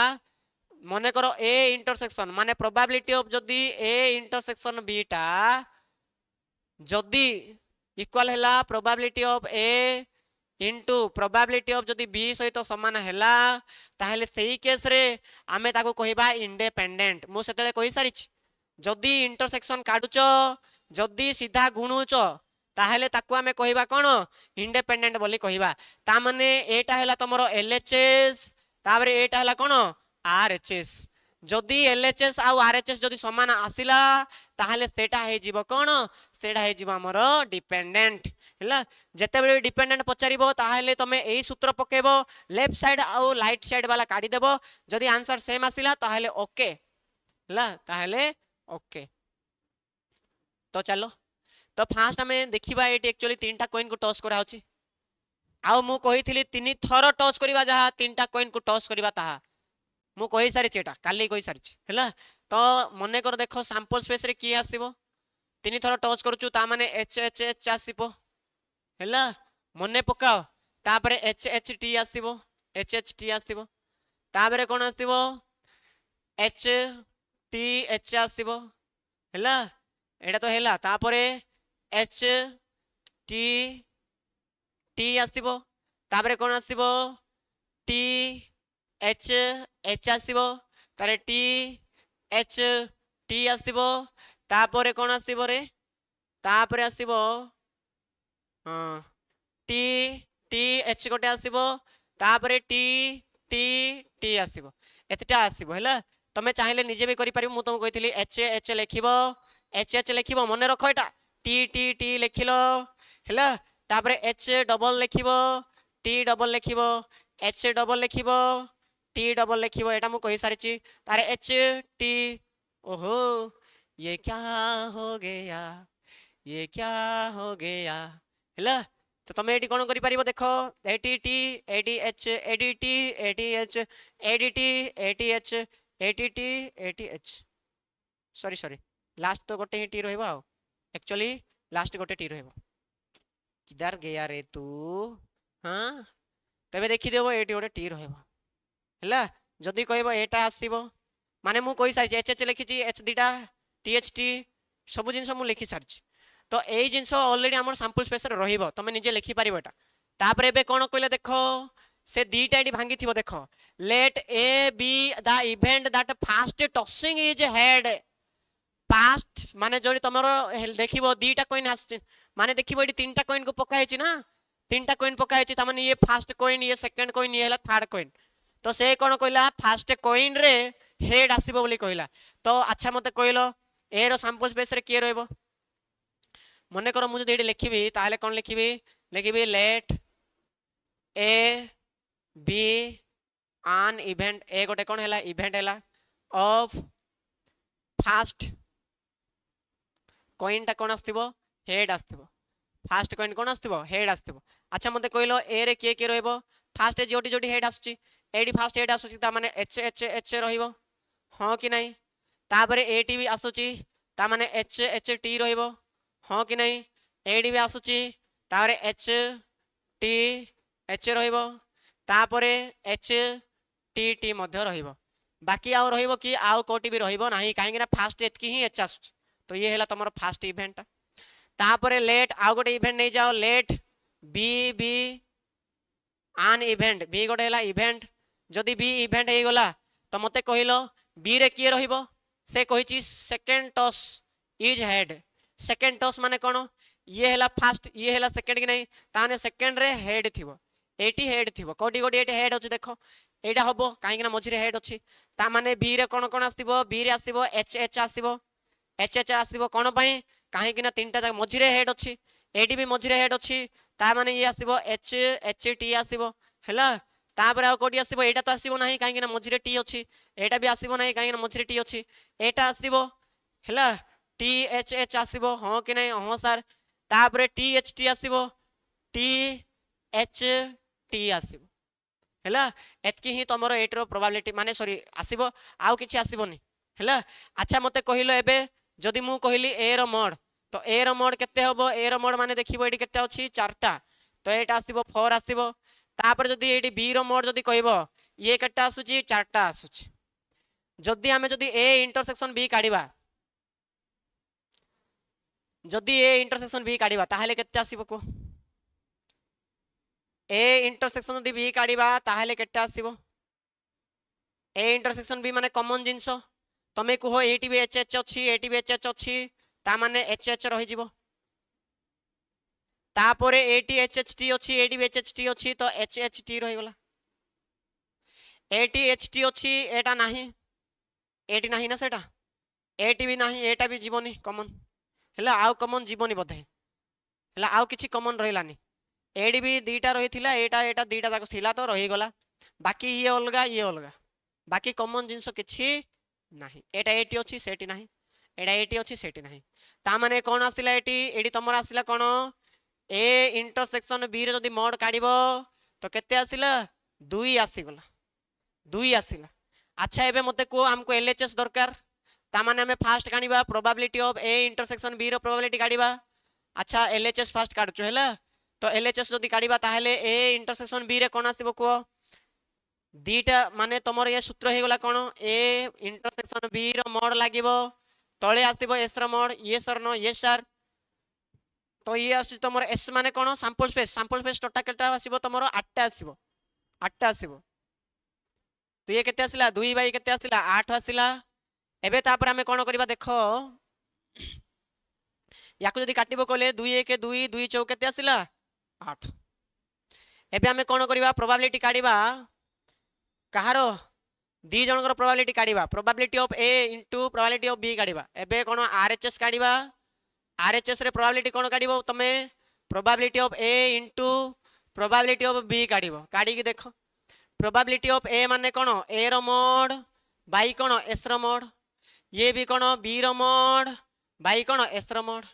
मने करो ए इंटरसेक्शन माने प्रोबेबिलिटी ऑफ जदी ए इंटरसेक्शन बी टा जदी इक्वल हैला probability of A into probability of जदी बी सहित समान हैला ताहेले सही केस रे आमे ताको कहिबा इंडिपेंडेंट मु सेतेले कहि सारिछि जदी इंटरसेक्शन काडुचो जदी सीधा गुणुचो ताहेले ताको आमे कहिबा कोन इंडिपेंडेंट बोली कहिबा ता माने एटा हैला तमरो एलएचएस ताबरे एटा हैला कोन आरएचएस जदी एलएचएस आ आरएचएस जदी समान आसिला ताहेले सेटा हे जीवो कोन सेटा हे जीवो हमरो डिपेंडेंट हैला जते बेले डिपेंडेंट पचारिबो ताहेले तमे एई सूत्र पकेबो लेफ्ट साइड आ राइट साइड वाला काढी देबो जदी आंसर सेम आसिला ताहेले ओके हैला ताहेले ओके तो चलो तो फास्ट हमें देखिबा एटी एक्चुअली तीनटा कॉइन को टॉस करा होची आ मु कहिथिली तीन थरो टॉस करिबा जहा तीनटा कॉइन को टॉस करिबा ताहा मु कहि सारी चेटा काली कहि सारी हैला तो मने कर देखो सैंपल स्पेस रे की आसीबो तीन थरो टॉस करचू ता माने एच एच एच आसीबो हैला मने पकाओ तापरे एच एच टी आसीबो एच एच टी आसीबो तापरे कोन आसीबो एच टी एच आसीबो हैला एटा तो हैला तापरे एच टी टी आसीबो तापरे कोन आसीबो टी एच एच आसीबो तारे टी एच टी आसीबो तापरे कोन आसीबो रे तापरे आसीबो हां टी टी एच गोटे आसीबो तापरे टी टी टी आसीबो एतटा आसीबो हैला तमे चाहिले निजे भी करि पारि मु तुम कहितली एच एच लिखिबो एच लिखिबो मने रखो एटा टी टी टी लिखिलो हैला तापरे एच डबल लिखिबो टी डबल लिखिबो एच डबल लिखिबो टी डबल लिखिबो एटा मु कहि सारिची तारे एच टी ओहो ये क्या हो गया ये क्या हो गया हैला तो तुम ये कौन कर देख eighty T eighty H eighty T eighty H eighty T eighty H eighty T eighty H sorry sorry last तो गोटे ही टी रहिबो एक्चुअली लास्ट गोटे टी रहिबो किधर गया रे तू हाँ तबे देखि देबो एटी गोटे टी रहिबो हैला जदी कहबो एटा आसीबो माने मु कहि सारि एच एच लिखिची एच दिटा टी एच टी सब जिंस मु लिखि सारि तो यही जिनस ऑलरेडी आम सैंपल स्पेस रहिबो तमे निजे लिखि पारिबो एटा तापरे बे कोन कहले देखो से दीटा एडी भांगी थिबो देखो let A B the event that first tossing is head past माने जोडी तमरो देखिबो दीटा कॉइन आछ माने देखिबो एडी तीनटा कॉइन को पका हेची ना तीनटा कॉइन पका हेची त माने ये फर्स्ट कॉइन ये सेकंड कॉइन ये हला थर्ड कॉइन तो से कोन कहला फर्स्ट कॉइन रे हेड आसीबो बोली कहला तो अच्छा मते कहलो ए रो सैंपल स्पेस रे के रहइबो मन कर मुझे ये लिखी ताहले कौन लिखी लेट ए बी आन इवेंट ए गोटे कौन है इवेंट है ऑफ फास्ट कॉइन टा कौन आसथिबो हेड आसथिबो फास्ट कॉइन कौन आसथिबो हेड आसथिबो अच्छा मते कहलो ए रे के रहइबो फास्ट जोटी जोटी हेड आसुची एडी फास्ट हेड आसुची ता माने एच एच एच रहइबो हां कि नहीं तापरे ए टी भी आसुची ता माने एच एच टी रहइबो हाँ कि नहीं एडी भी आसुची तारे एच टी एच रहिबो तापरे एच टी टी मध्य रहिबो बाकी आउ रहिबो कि आउ कोटी भी रहिबो नाही काहेकि ना फास्ट एतकी ही एच आसुची तो ये हैला तमरो फास्ट इवेंट तापरे लेट आउ गोटे इवेंट नहीं जाओ लेट बी बी आन इवेंट बी गोटे हैला इवेंट जदि बी इवेंट हे गला तो मते कहिलो बी रे किए रहिबो से कहिची second toss is head second toss माने कोन ये हैला फर्स्ट ये हैला सेकंड कि नहीं ताने सेकंड रे हेड थिबो एटी हेड थिबो कोडी कोडी एटी हेड अछि देखो एटा हबो काहे कि ना मझिरे हेड अछि ता माने बी रे कोन कोन आसीबो बी रे आसीबो एच एच आसीबो एच एच आसीबो कोन पई काहे कि ना तीनटा जाक मझिरे हेड अछि एटी भी मझिरे हेड अछि ता माने ये आसीबो एच एच टी आसीबो हैला तापर आ कोडी आसीबो एटा तो आसीबो नाही काहे कि ना मझिरे टी अछि एटा भी आसीबो नाही काहे कि ना मझिरे टी अछि एटा आसीबो हैला टी एच एच आसीबो हाँ कि नहीं हाँ सर तापरे टी एच टी आसीबो टी एच टी आसीबो हैला एतकी ही तमरो एट रो प्रोबेबिलिटी माने सॉरी आसीबो आउ किछि आसीबोनी हैला अच्छा मते कहिलो एबे जदि मु कहिली ए रो मोड तो ए रो मोड केते हबो ए रो मोड माने देखिबो एडी केते अछि चारटा तो एटा आसीबो 4 आसीबो तापर जदि एडी बी रो मोड जदि कहबो ये केटा आसुची चारटा आसुची जदि हमें जदि ए इंटरसेक्शन बी काढिबा जदि ए इंटरसेक्शन बी काढिबा ताहले केते आसीबो को ए इंटरसेक्शन जदि बी काढिबा ताहले केते आसीबो ए इंटरसेक्शन बी माने कॉमन जिंस तमे को एटी भी एच एच अछि एटी भी एच एच अछि ता माने एच एच रहि जिवो तापरे एटी एच एच टी अछि एटी भी एच एच टी अछि तो एच एच टी रहि गला एटी एच टी अछि एटा नाही एटी नाही ना सेटा एटी भी नाही एटा भी जीवनी कॉमन हैला आउ कॉमन जीवनी बधे हैला आउ किछि कॉमन रहिलानी एडी भी दीटा रहिथिला एटा एटा दीटा जाक थिला तो रहि गला बाकी ये अलगा बाकी कॉमन जिंस किछि नाही एटा एटी अछि सेटी नाही एटा एटी अछि सेटी नाही ता माने कोन आसिला एटी एडी तमर आसिला कोन ए इंटरसेक्शन बी रे जदी मोड काढिबो तो केते आसिला 2 आसी गला 2 आसिला अच्छा एबे मते को हमको एलएचएस दरकार ता माने हमें फास्ट काढिबा probability of A intersection B रो प्रोबेबिलिटी काढिबा अच्छा एलएचएस फास्ट काढचो हैला तो एलएचएस जदी काढिबा ताहले ए इंटरसेक्शन बी रे कोन आसीबो को दीटा माने तमर ये सूत्र हे गला कोन ए इंटरसेक्शन बी रो मोड लागिबो तळे आसीबो एस रो mod yes sir no yes sir तो ये आसी तमर एस माने कोन सैंपल स्पेस टोटल केटा आसीबो तमर 8 टा आसीबो तो ये केते आसिला 2 बाई केते आसिला 8 आसिला। एबे तापर आमे कोन करबा देखो याकु जदी काटिबो कहले 2 1 2 2 4 केते आसिला 8। एबे आमे कोन करबा प्रोबेबिलिटी काढिबा कहारो दी जनकर प्रोबेबिलिटी काढिबा probability of A into probability of B काढिबा। एबे कोन आरएचएस काढिबा आरएचएस रे प्रोबेबिलिटी कोन काढिबो तमे probability of A into probability of B काढिबो। काढी कि देखो प्रोबेबिलिटी ऑफ ए माने कोन ए रो मोड बाई कोन एस रो मोड ये भी कोन बी रो मोड बाई कोन एस रो मोड।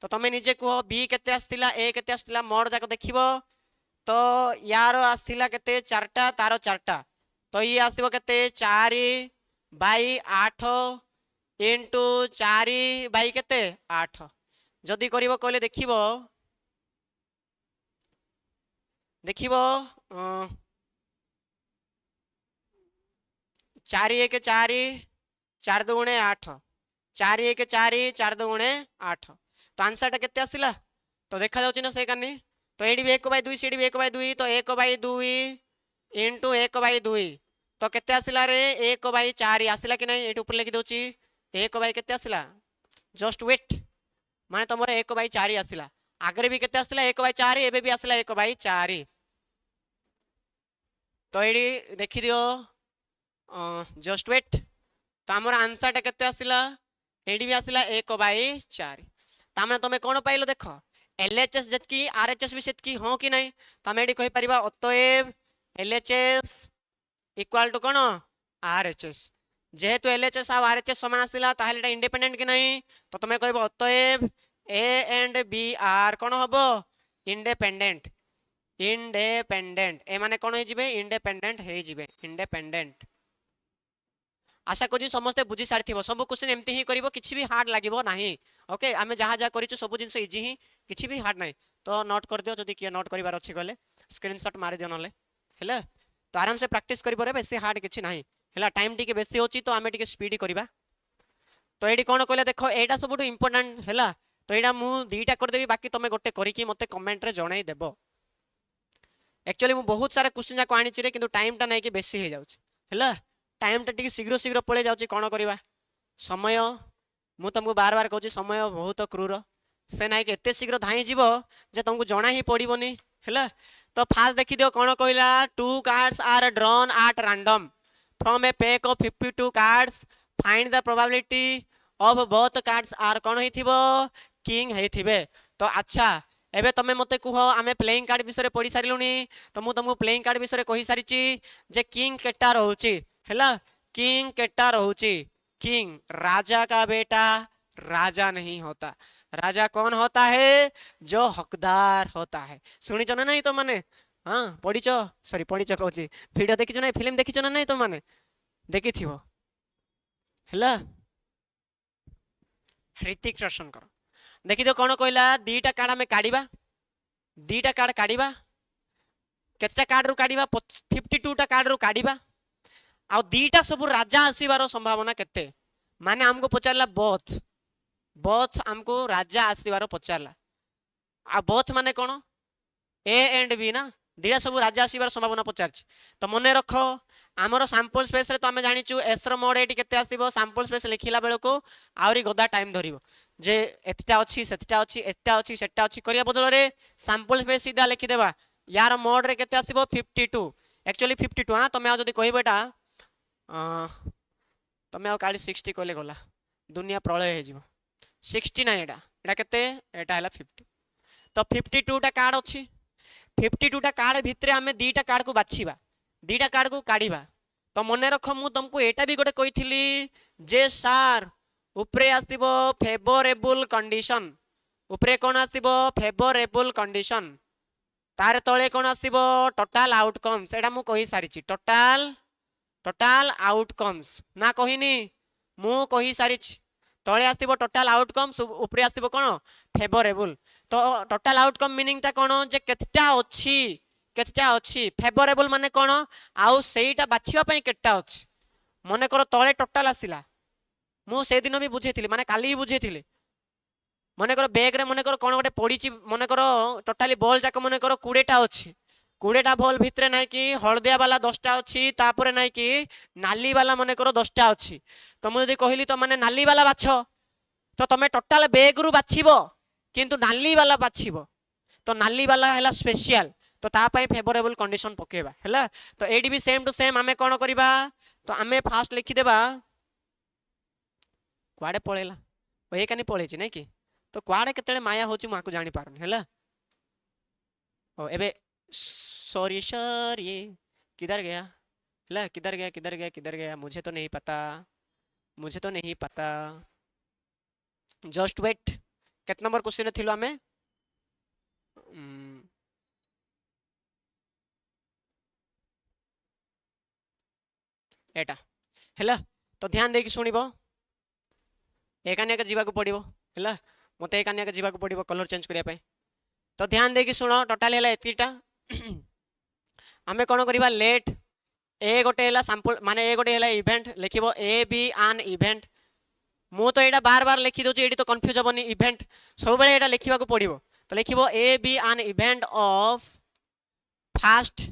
तो तमे निजे कहो बी केते आस्तिला ए केते आस्तिला मोड जाको देखिबो तो यार आस्तिला केते चारटा तारो चारटा तो ये आसीबो केते 4 बाई 8 इनटू 4 बाई केते 8 जदी करिवो कहले देखिबो देखिबो 4 1 4 4 2 गुणे 8 4 1 4 4 2 गुणे 8 तो आंसर टा केते आसिला तो देखा जाउची ना से कानी तो एडी भी 1/2 सीडी भी 1/2 तो 1/2 इनटू 1/2 तो केते आसिला रे 1/4 आसिला कि नहीं एटी ऊपर लिखि दोची 1 केते आसिला जस्ट वेट माने तमरे 1/4 आसिला आगरे भी केते आसिला 1/4 एबे भी आसिला 1/4 तो एडी देखि दियो जस्ट वेट तो हमर आंसर टा केते आसिला एडी भी आसिला 1/4 तामे तमे कोन पाइलो देखो एलएचएस जतकी आरएचएस भी सेतकी हो कि नहीं तमे एडी कहि परिबा अतएव एलएचएस इक्वल टू कोन आरएचएस जेहेतु एलएचएस आ आरएचएस समान आसिला ताहेले एटा इंडिपेंडेंट कि नहीं तो तमे कहबो अतएव ए एंड बी आर कोन हबो इंडिपेंडेंट इंडिपेंडेंट ए माने कोन हे जिवे इंडिपेंडेंट हे जिवे इंडिपेंडेंट। आशा करी समस्ते बुझी सारिथिबो सब क्वेश्चन एमती ही करिवो किछि भी हार्ड लागिवो नाही। ओके आमे जहा जहा करिछु सब जिंस इजी ही किछि भी हार्ड नाही तो नोट कर दियो जदी किया नोट करिवार अछि गले स्क्रीनशॉट मारि दियो नले हेला तो आराम से प्रैक्टिस करिवो रे बेसी हार्ड किछि नाही हेला टाइम टिके बेसी होची तो आमे टिके स्पीड करिवा। तो एडी कोन कहले देखो एटा सबटु इंपोर्टेंट हेला तो एडा मु दीटा कर देबी बाकी तमे गोटे करी कि मते कमेंट रे जणाई देबो। एक्चुअली मु बहुत सारे क्वेश्चन जाको आनी छिरे किंतु टाइम टा नै कि बेसी हे जाउछ हेला टाइम टा टिके शीघ्र शीघ्र पळे जाउची कोन करिवा समय मु तुमको बार बार कहूची समय बहुत क्रूर से नाइ के एते शीघ्र धाई जीवो जे तुमको जणा ही पड़िबोनी हैला। तो फास्ट देखि दियो कोन कहला 2 cards are drawn at random from a pack of 52 cards find the probability of both cards are कोन हेथिबो किंग हेथिबे। तो अच्छा एबे तमे मते कुह आमे प्लेइंग कार्ड विषय पढ़ी सारिलुनी तो मु तुमको प्लेइंग कार्ड विषय कहि सारिची जे किंग केटा रहउची हैला किंग केटा रहउची किंग राजा का बेटा राजा नहीं होता राजा कौन होता है जो हकदार होता है। सुनी ना नहीं तो माने हाँ पढ़ी सॉरी पढ़ी कहूँ वीडियो देखी ना फिल्म देखी ना नहीं तो माने देखी थी हैला ऋतिक रोशन कर देखी दो कौन कहला दीटा कार्ड आमे काढ़ीबा दीटा कार्ड काढ़ीबा केतटा कार्ड रु काढ़ीबा 52 टा कार्ड रु काढ़ीबा आ दीटा सब राजा आसीबार संभावना केते माने हमको पचारला बोथ बोथ हमको राजा आसीबार पचारला आ बोथ माने कोन ए एंड बी ना दीटा सब राजा आसीबार संभावना पचारछि। तो मने रखो आमर सैंपल स्पेस रे तो आमे जानिचु एस रो मोड एटी केते आसीबो सैंपल स्पेस लिखिला बेल को आउरी गदा टाइम धरिबो जे एतटा अछि सेतटा अछि एतटा अछि सेतटा अछि करिया बदल रे सैंपल स्पेस सीधा लिखि देबा यार मोड रे केते आसीबो 52 एक्चुअली 52 हां तमे आ जदी कहिबेटा तमे आ काली 60 कोले गला दुनिया प्रलय हे जीवो 60 ना एटा केते एटा हला 50 तो 52 टा कार्ड अछि 52 टा कार्ड भितरे हमें दीटा कार्ड को बाछीबा दीटा कार्ड को काढीबा। तो मने रखो मु तुमको एटा भी गोटे कहिथिली जे सार ऊपरे आसीबो फेवरेबल कंडीशन ऊपरे कोन आसीबो फेवरेबल कंडीशन तार तळे कोन आसीबो टोटल आउटकम्स एटा मु कहि सारिची टोटल आउटकम्स ना कहिनी मु कहि सारिची तळे आसीबो टोटल आउटकम्स ऊपरे आसीबो कोन फेवरेबल। तो टोटल आउटकम मीनिंग ता कोन जे केतटा अछि फेवरेबल माने कोन आउ सेईटा बाछिबा पई केतटा अछि मने करो तळे टोटल आसिला मु से दिन भी बुझेथिली माने काली भी बुझेथिली मने करो बैग रे मने करो कोन गोटे पड़ीची मने करो टोटली बॉल जाक मने करो 20 टा अछि 20टा बॉल भितरे नाइ कि हलदिया वाला 10टा अच्छी तापर नाइ कि नाली वाला मन कर 10टा अच्छी तो मुझे कहली तो मैंने नाली वाला बाछ तो तुम टोटाल बैग रु बाछिबो किंतु नाली वाला बाछिबो तो नाली वाला है स्पेशल तो तापाई फेवरेबल कंडीशन पकेबा है तो एडी भी सेम टू सेम आमे कोन करबा तो आमे फास्ट लिखि देबा क्वाडे पळेला ओए कानी पळेछि नै कि तो क्वाडे केतळे माया होछि माको जानि पारन हैला ओ एबे सॉरी सॉरी किधर गया हैला किधर गया किधर गया किधर गया मुझे तो नहीं पता मुझे तो नहीं पता जस्ट वेट केत नंबर क्वेश्चन थिलो आमे एटा हैला तो ध्यान देकी सुनिबो एकानिया के जीवा को पड़िबो हैला मते एकानिया के जीवा को पड़िबो कलर चेंज करिया पय तो ध्यान देकी सुनो टोटल हैला एतिटा आमे कोन करिबा लेट ए गोटे हैला सैंपल माने ए गोटे हैला इवेंट लिखिबो ए बी एन इवेंट मु तो एटा बार बार लिखि दोची एडी तो कंफ्यूज होबनी इवेंट सब बेले एटा लिखिबा को पड़िबो तो लिखिबो A be an event of first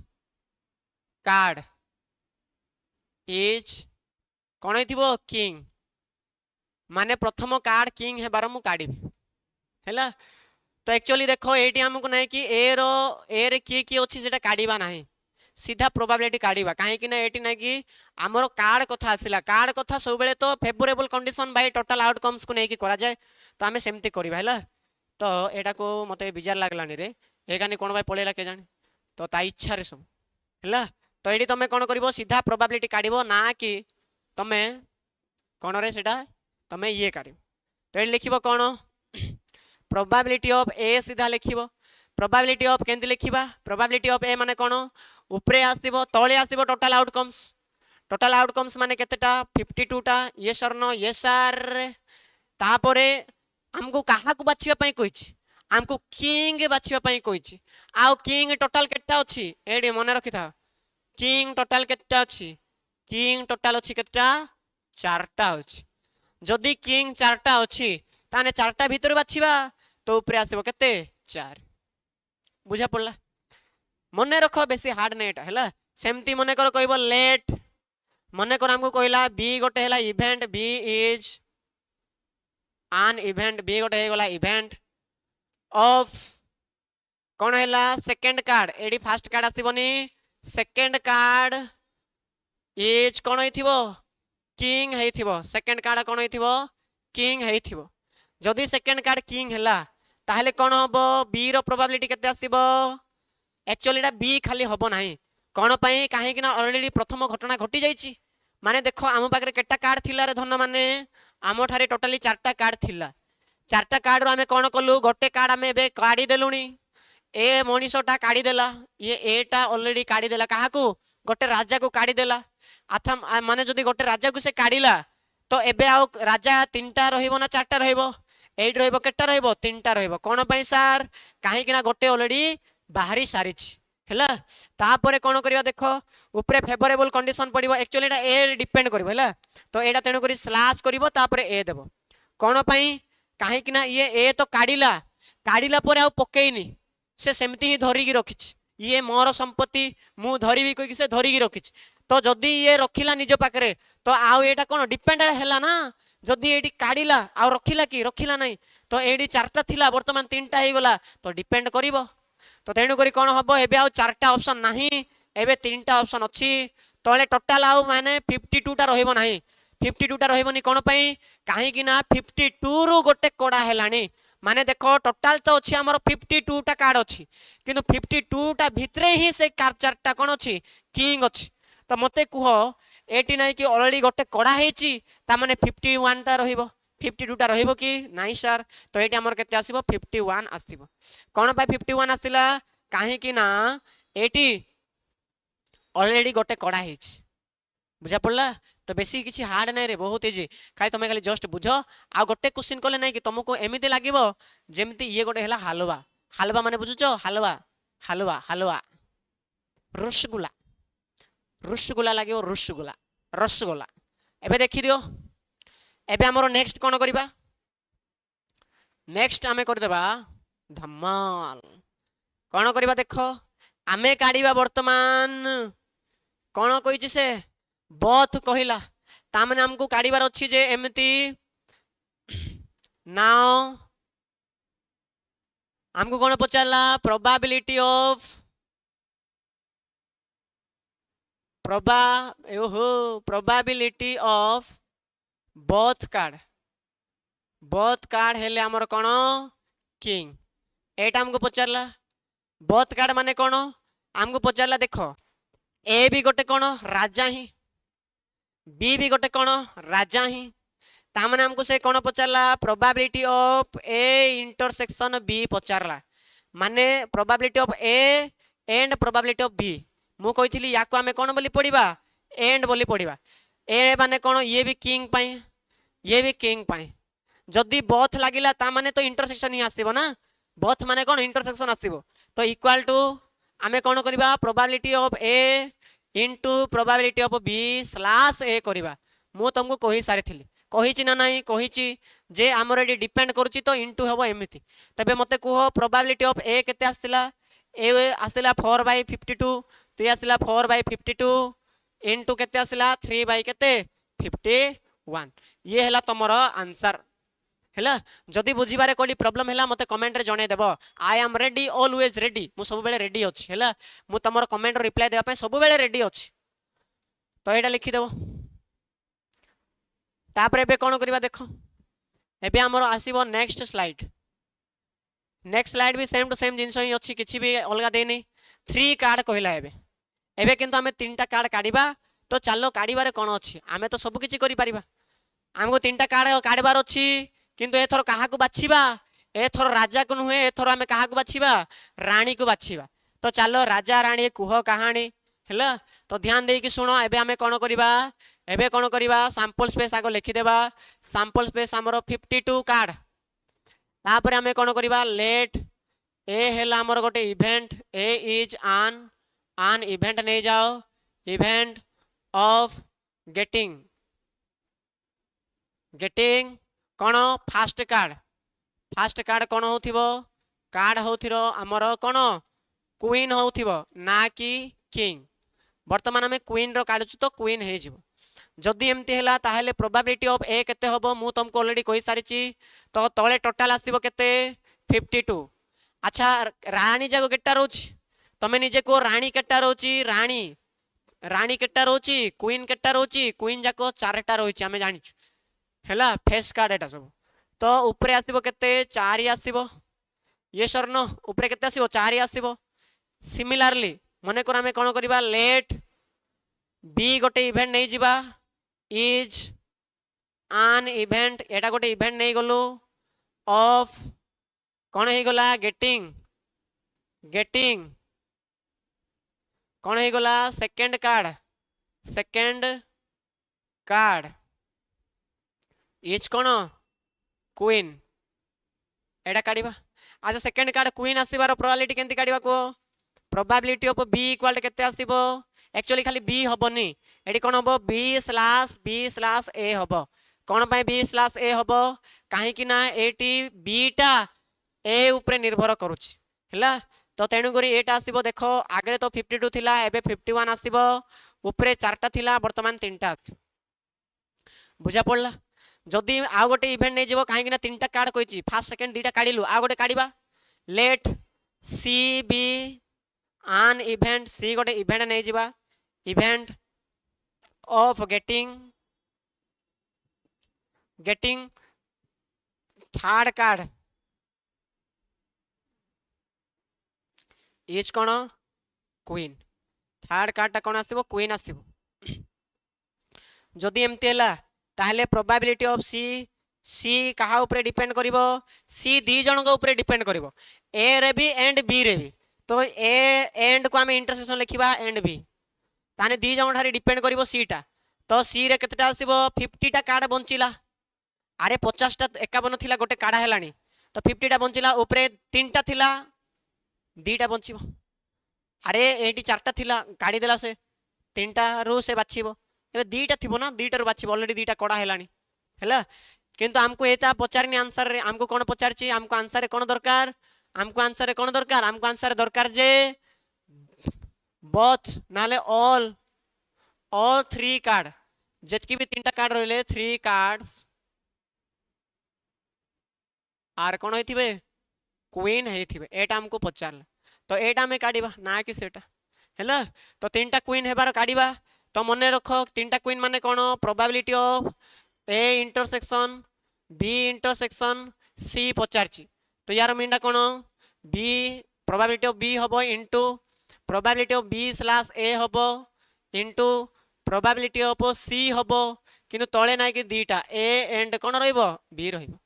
card is कौन हो किंग माने प्रथम कार्ड किंग हेबार मु काढी हैला तो एक्चुअली देखो एटी हमको नहीं कि ए रे की अछि सेटा काढीबा नाही सीधा प्रोबेबिलिटी काढीबा काहे कि ना एटी नहीं कि हमरो कार्ड कथा आसिला कार्ड कथा सब बेले तो favourable condition by total outcomes को नहीं कि करा जाए तो हमें सेमती करबा हैला तो एटा को मते बिजार लागलानी रे एकानी कोन बाय पळेला के जाने तो ता इच्छा रे सब हैला तो एडी तमे कोन करबो सीधा प्रोबेबिलिटी काढिबो ना कि तमे कोन रे सेटा तमे ये काढिबो तो एडी लिखिबो कोन प्रोबेबिलिटी ऑफ ए सीधा लिखिबो probability of केंति लिखिबा probability of A माने कोन ऊपरे आसीबो तळे आसीबो टोटल आउटकम्स माने केतेटा 52 टा yes or no yes sir तापरे हमको काहा को बाछिबा पई कहिछि हमको किंग बाछिबा पई कहिछि आ किंग टोटल केटा अछि एडी मने रखिथा किंग टोटल केटा अछि किंग टोटल अछि केटा 4टा अछि जदी किंग 4टा अछि ताने 4टा भीतर बाछिबा तो ऊपर आसीबो केते 4 बुझा पड़ला मने रखो बेसी हार्ड नेट हैला सेमती मने कर कहबो लेट मने कर हमको कहला बी गोटे हैला event B is an event B गोटे हे गला इवेंट ऑफ कोन हैला सेकंड कार्ड एडी फर्स्ट कार्ड आसीबनी सेकंड कार्ड इज कोन हेथिबो किंग हेथिबो सेकंड कार्ड कोन हेथिबो किंग हेथिबो जदी सेकंड कार्ड किंग हैला ताहले कोन होबो बी रो प्रोबेबिलिटी केते आसीबो एक्चुअली एटा बी खाली होबो नाही कोन पई काहे कि ना ऑलरेडी प्रथम घटना घटी जाईची माने देखो आम पाखरे केटा कार्ड थिला रे धन माने आमो ठारे टोटली 4टा कार्ड थिला 4टा कार्ड रो आमे कोन कलु गोटे कार्ड आमे बे काढी देलुनी ए मनीषटा काढी देला ये एटा ऑलरेडी काढी देला काहा को गोटे राजा को काढी देला आथम माने जदी गोटे राजा को से काढीला तो एबे आ राजा 3टा रहिबो ना 4टा रहिबो 8 रहिबो केटा रहिबो 3टा रहिबो कोन पई सर काहे कि ना गोटे ऑलरेडी बाहरी सारिछि हैला तापरे कोन करिया देखो ऊपरे फेवरेबल कंडीशन पडिबो एक्चुअली एटा ए डिपेंड करबो हैला तो एटा तेनो करी स्लैश करबो तापरे ए देबो कोन पई काहे कि ना ये ए तो काढीला परे आ पकेइनी से सेमती ही धरी की रखिछि ये मोर संपत्ति मु धरिबी कोइ से धरी की रखिछि तो जदी ये रखिला निज पाकरे तो आउ एटा कोन डिपेंड हैला ना जदी एडी काढीला आ रखिला की रखिला नाही तो एडी 4टा थिला वर्तमान 3टा हे गला तो डिपेंड करिवो तो तेणु करी कोन हबो एबे आउ 4टा ऑप्शन नाही एबे 3टा ऑप्शन अछि तळे टोटल आउ माने 52 टा रहइबो नाही 52 टा रहइबोनी कोन पई काहे कि ना 52 रु गोटे कोडा हेलानी माने देखो टोटल तो अछि हमर 52 टा कार्ड अछि किंतु 52 टा भितरे ही से कार्ड 4टा कोन अछि किंग अछि तो मते कुहो एटी नाही कि ऑलरेडी गोटे कोडा हेछि ता माने 51 टा रहिबो 52 टा रहिबो कि नाही सर तो एटी हमर केते आसीबो 51 आसीबो कोन पय 51 आसिला काहे कि ना एटी ऑलरेडी गोटे कोडा हेछि बुझा पड़ला तो बेसी किसी हार्ड नहीं रे बहुत इजी खाली तुम खाली जस्ट बुझ आ गोटे क्वेश्चन कले नहीं कि तुमको एमती लागिवो जेमती ये गोटे हला हलवा हलवा माने बुझुचो हलवा हलवा हलवा रसगुल्ला रसगुल्ला लागिवो रसगुल्ला रसगुल्ला एबे देखि दियो एबे हमरो नेक्स्ट कोन करबा नेक्स्ट हमें कर देबा धमाल कोन करबा देखो आमे काढ़िबा वर्तमान कौन कही से बोथ कहला तामने हमको काढ़िबार अच्छी जे एमती नाउ हमको कौन पचारला probability of probability of both card हेले हमर कौन किंग एटा हमको पचारला बोथ कार्ड माने कौन हमको पचारला देखो ए भी गोटे कौन राजा ही बी भी गोटे कौन राजा ही तामने हमको से कौन पचारला probability of A intersection B पचारला माने probability of A and probability of B मु कहिथिली याको आमे कौन बोली पढ़िबा एंड बोली पढ़िबा ए माने कौन ये भी किंग पाई ये भी किंग पाई जदि बोथ लागिला ता माने तो इंटरसेक्शन ही आसीबो ना बोथ माने कौन इंटरसेक्शन आसीबो तो इक्वल टू आमे कौन करिबा probability of A into probability of B slash A करिबा मु तुमको कहि सारिथिली कहिछि ना नाही कहिछि जे हमर एडी डिपेंड करूछि तो इनटू हबो एमिति तबे मते कुहो प्रोबेबिलिटी ऑफ ए केते आस्तिला ए आस्तिला 4/52 तो ये आस्तिला 4/52 इनटू केते आस्तिला 3 केते 51 ये हला तमरो आंसर हैला जदि बुझिबारे कोली प्रॉब्लम हैला मते कमेंट रे जणे देबो I am ready always ready मु सब बेले रेडी अछि हैला मु तमरो कमेंट रो रिप्लाई देबा पे सब बेले रेडी अछि तो एटा लिखि देबो तापर एबे कोन करबा देखो एबे हमर आसीबो नेक्स्ट स्लाइड भी सेम टू सेम जिंस ही अछि किछि भी अलगा दे नै 3 कार्ड कहला एबे एबे किंतु हमें 3टा कार्ड काढिबा तो चलो काढिबारे कोन अछि हमें तो सब किछि करि परिबा हमको 3टा कार्ड काढबार अछि किंतु एथर काहा को बाछिबा एथर राजा को नुहे एथर हमें काहा को बाछिबा रानी को बाछिबा तो चलो राजा रानी कुह कहानी हैला तो ध्यान दे कि सुनो एबे हमें कोन करिबा एबे कोन करिबा सैंपल स्पेस आगो लिखि देबा सैंपल स्पेस हमरो 52 कार्ड तापर हमें कोन करिबा लेट ए हैला हमर गोटे event A is an event नै जाओ इवेंट ऑफ गेटिंग कोन फास्ट कार्ड कोन होथिबो कार्ड होथिरो हमर कोन क्वीन होथिबो ना कि किंग वर्तमान हमें क्वीन रो काढछु तो क्वीन हे जिवो जदि एमती हैला ताहेले प्रोबेबिलिटी ऑफ ए केते होबो मु तुमको ऑलरेडी कहि सारिची तो तळे टोटल आसीबो केते 52 अच्छा रानी जागो केटा रोची तमे निजे को रानी केटा रोची रानी केटा रोची क्वीन केटा रोची क्वीन जाको चारटा रोची हमें जानि हैला फेस कार्ड एटा सब तो ऊपर आसीबो केते 4 आसीबो ये सरनो ऊपर केते आसीबो 4 आसीबो सिमिलरली मने कर हमें कोन करबा लेट बी गोटे इवेंट नै जिबा इज an इवेंट एटा गोटे इवेंट नै गलो ऑफ कोन हे गला गेटिंग कोन हे गला सेकंड कार्ड इज कोन क्वीन एटा काढिबा अच्छा सेकंड कार्ड क्वीन आसीबार प्रोबेबिलिटी केंति काढिबा को probability of B equal to केते आसीबो एक्चुअली खाली बी हबनी एडी कोन हबो b/b/a हबो कोन पय b/a हबो काहे कि ना एटी b टा a ऊपर निर्भर करूची हैला तो तेनु करी एटा आसीबो देखो आगे तो 52 थिला एबे 51 आसीबो ऊपर चारटा थिला वर्तमान तीनटा आसी बुझा पड़ला जदि आ गोटे इवेंट नै जेबो काहे कि ना तीनटा कार्ड कहिची फर्स्ट सेकंड दीटा काढिलु आ गोटे काढिबा let C be an event C गोटे इवेंट नै जिबा event of getting third card is कोन क्वीन थर्ड कार्ड ता कोन आसीबो क्वीन आसीबो जदि एमती हैला ताहले प्रोबेबिलिटी ऑफ सी कहा ऊपर डिपेंड करिवो सी दी जण को ऊपर डिपेंड करिवो ए रे भी एंड बी रे भी तो ए एंड को हम इंटरसेक्शन लिखिबा एंड बी ताने दी जण ठारे डिपेंड करिवो सी टा तो सी रे केतेटा आसीबो 50 टा कार्ड बंचिला अरे 50 टा 51 थिला गोटे काढा हेलानी तो 50 टा बंचिला ऊपर तीनटा थिला दीटा बंचिबो अरे एटी चारटा थिला काढी देला से तीनटा रो से बाछिबो एबे दीटा थिबो ना दीटा रो बाछिबो ऑलरेडी दीटा कोडा हेलानी हैला किंतु हमको एता पचारनी आंसर रे हमको कोन पचारची हमको आंसर रे कोन दरकार हमको आंसर रे कोन दरकार हमको आंसर दरकार जे both नाले all 3 कार्ड जेतकी भी 3टा कार्ड रहिले 3 कार्ड्स आर कोन होइथिबे क्वीन हेथिबे एटा हमको पचारला तो एटा में काढिबा ना कि सेटा हैला तो 3टा क्वीन हेबार काढिबा तो मने रखो 3टा क्वीन माने कोन probability of A intersection B intersection C पचारची तो यार मीनटा कोन बी प्रोबेबिलिटी ऑफ बी हबो into probability of B slash A हबो इनटू प्रोबेबिलिटी ऑफ सी हबो किंतु तळे नाही कि दीटा ए एंड कोन रहइबो बी रहइबो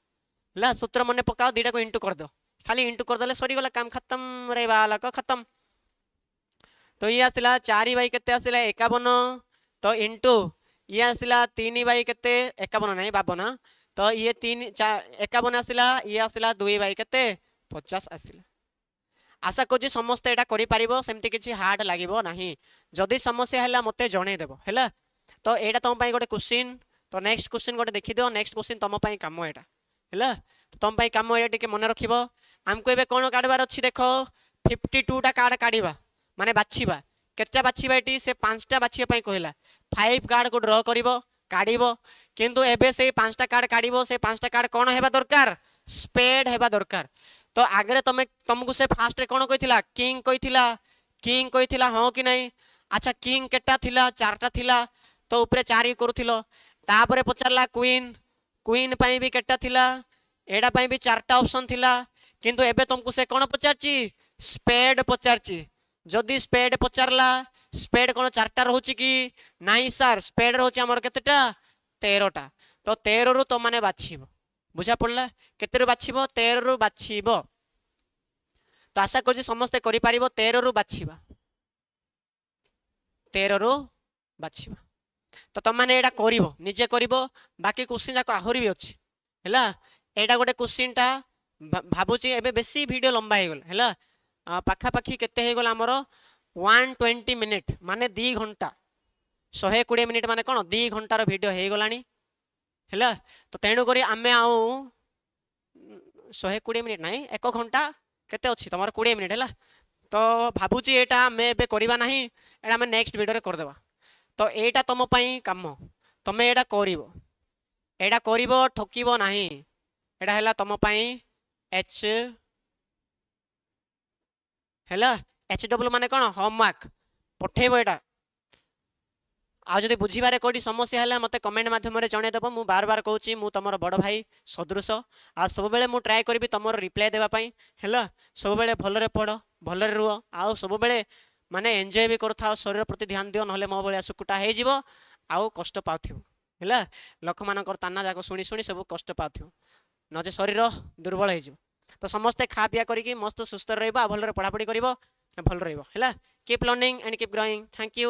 ला सूत्र मने पकाओ दीटा को इनटू कर दो खाली इनटू कर देले सरी गला काम खत्म रे वाला को खत्म तो ये आसिला 4 बाई केते आसिला 51 तो इनटू ये आसिला 3 बाई केते 51 नाही 52 तो ये 3 51 आसिला ये आसिला 2 बाई केते 50 आसिला आशा करूँ समस्त एटा करि पारिबो सेमति किछि हार्ड लागिबो नाही जदि समस्या हैला मते जणे देबो हैला तो एटा तम पई गोटे क्वेश्चन तो नेक्स्ट क्वेश्चन गोटे देखि दियो नेक्स्ट क्वेश्चन तम पई काम एटा हैला तो तम पई काम एटा टिके मन रखिबो हमको एबे कोन काढबार अछि देखो 52 टा कार्ड काढिबा माने बाछिबा केतटा बाछिबा एटी से 5टा बाछिया पई कहला 5 कार्ड को ड्रॉ करिवो काढिबो किंतु एबे से 5टा कार्ड काढिबो से 5टा कार्ड कोन हेबा दरकार स्पेड हेबा दरकार तो आगे तुमको से फास्ट रे कोन कहिथिला किंग कहिथिला हां कि नहीं अच्छा किंग केटा थिला 4टा थिला तो ऊपर 4 ही करूथिलो तापरे पचारला क्वीन पई भी केटा थिला एडा पई भी 4टा ऑप्शन थिला किंतु एबे तुमको से कोन पचारची स्पेड पचारची जदी स्पेड पचारला स्पेड कोन 4टा रहउची कि नाही सर स्पेड रहउची हमर केतेटा 13टा तो 13 रु तो माने बाछिबो बुझा पड़ला केते रु बाछिबो 13 रु बाछिबो तो आशा करू समस्त करि पारिबो 13 रु बाछिबा 13 रु बाछिबा तो तुम माने एडा करिवो निजे करिवो बाकी क्वेश्चन जाको आहुरी भी अछि हैला एडा गोटे क्वेश्चन टा भाबुची एबे बेसी वीडियो लंबा हे गेल हैला पाखा पाखी केते हे गेल हमरो 120 मिनिट माने 2 घंटा 120 मिनिट माने कोन 2 घंटा रो वीडियो हे गलानी हैला तो तेणु करी आमे आउ 120 मिनिट नाही 1 घंटा केते अछि तमर 20 मिनिट हैला तो भाबुची एटा मे बे करिबा नाही एटा मे नेक्स्ट वीडियो रे कर देबा तो एटा तम पई काम तमे एटा करिवो ठकिबो नाही एटा हैला तम पई एच हैला एच डब्ल्यू माने कोन होमवर्क पठेबो एटा आ जदि बुझीबारे कोडी समस्या हैला मते कमेंट माध्यम रे जणे देबो मु बार बार कहूची मु तमरो बड़ भाई सदृश आ सब बेले मु ट्राई करबी तमरो रिप्लाई देबा पई हैला सब बेले भलरे पढो भलरे रुओ आ सब बेले माने एन्जॉय भी करथाओ शरीर प्रति ध्यान दियो नहले मो बळे सुकुटा हे जिवो आ कष्ट पाउथिबो हैला लोक मानकर ताना जाको सुनी सुनी सब कष्ट पाउथिबो नजे शरीर दुर्बल हे जिवो तो समस्त खा पिया करिकि मस्त सुस्थ रहइबो आ भलरे पढा पढी करिवो भल रहइबो हैला keep learning and keep growing thank you.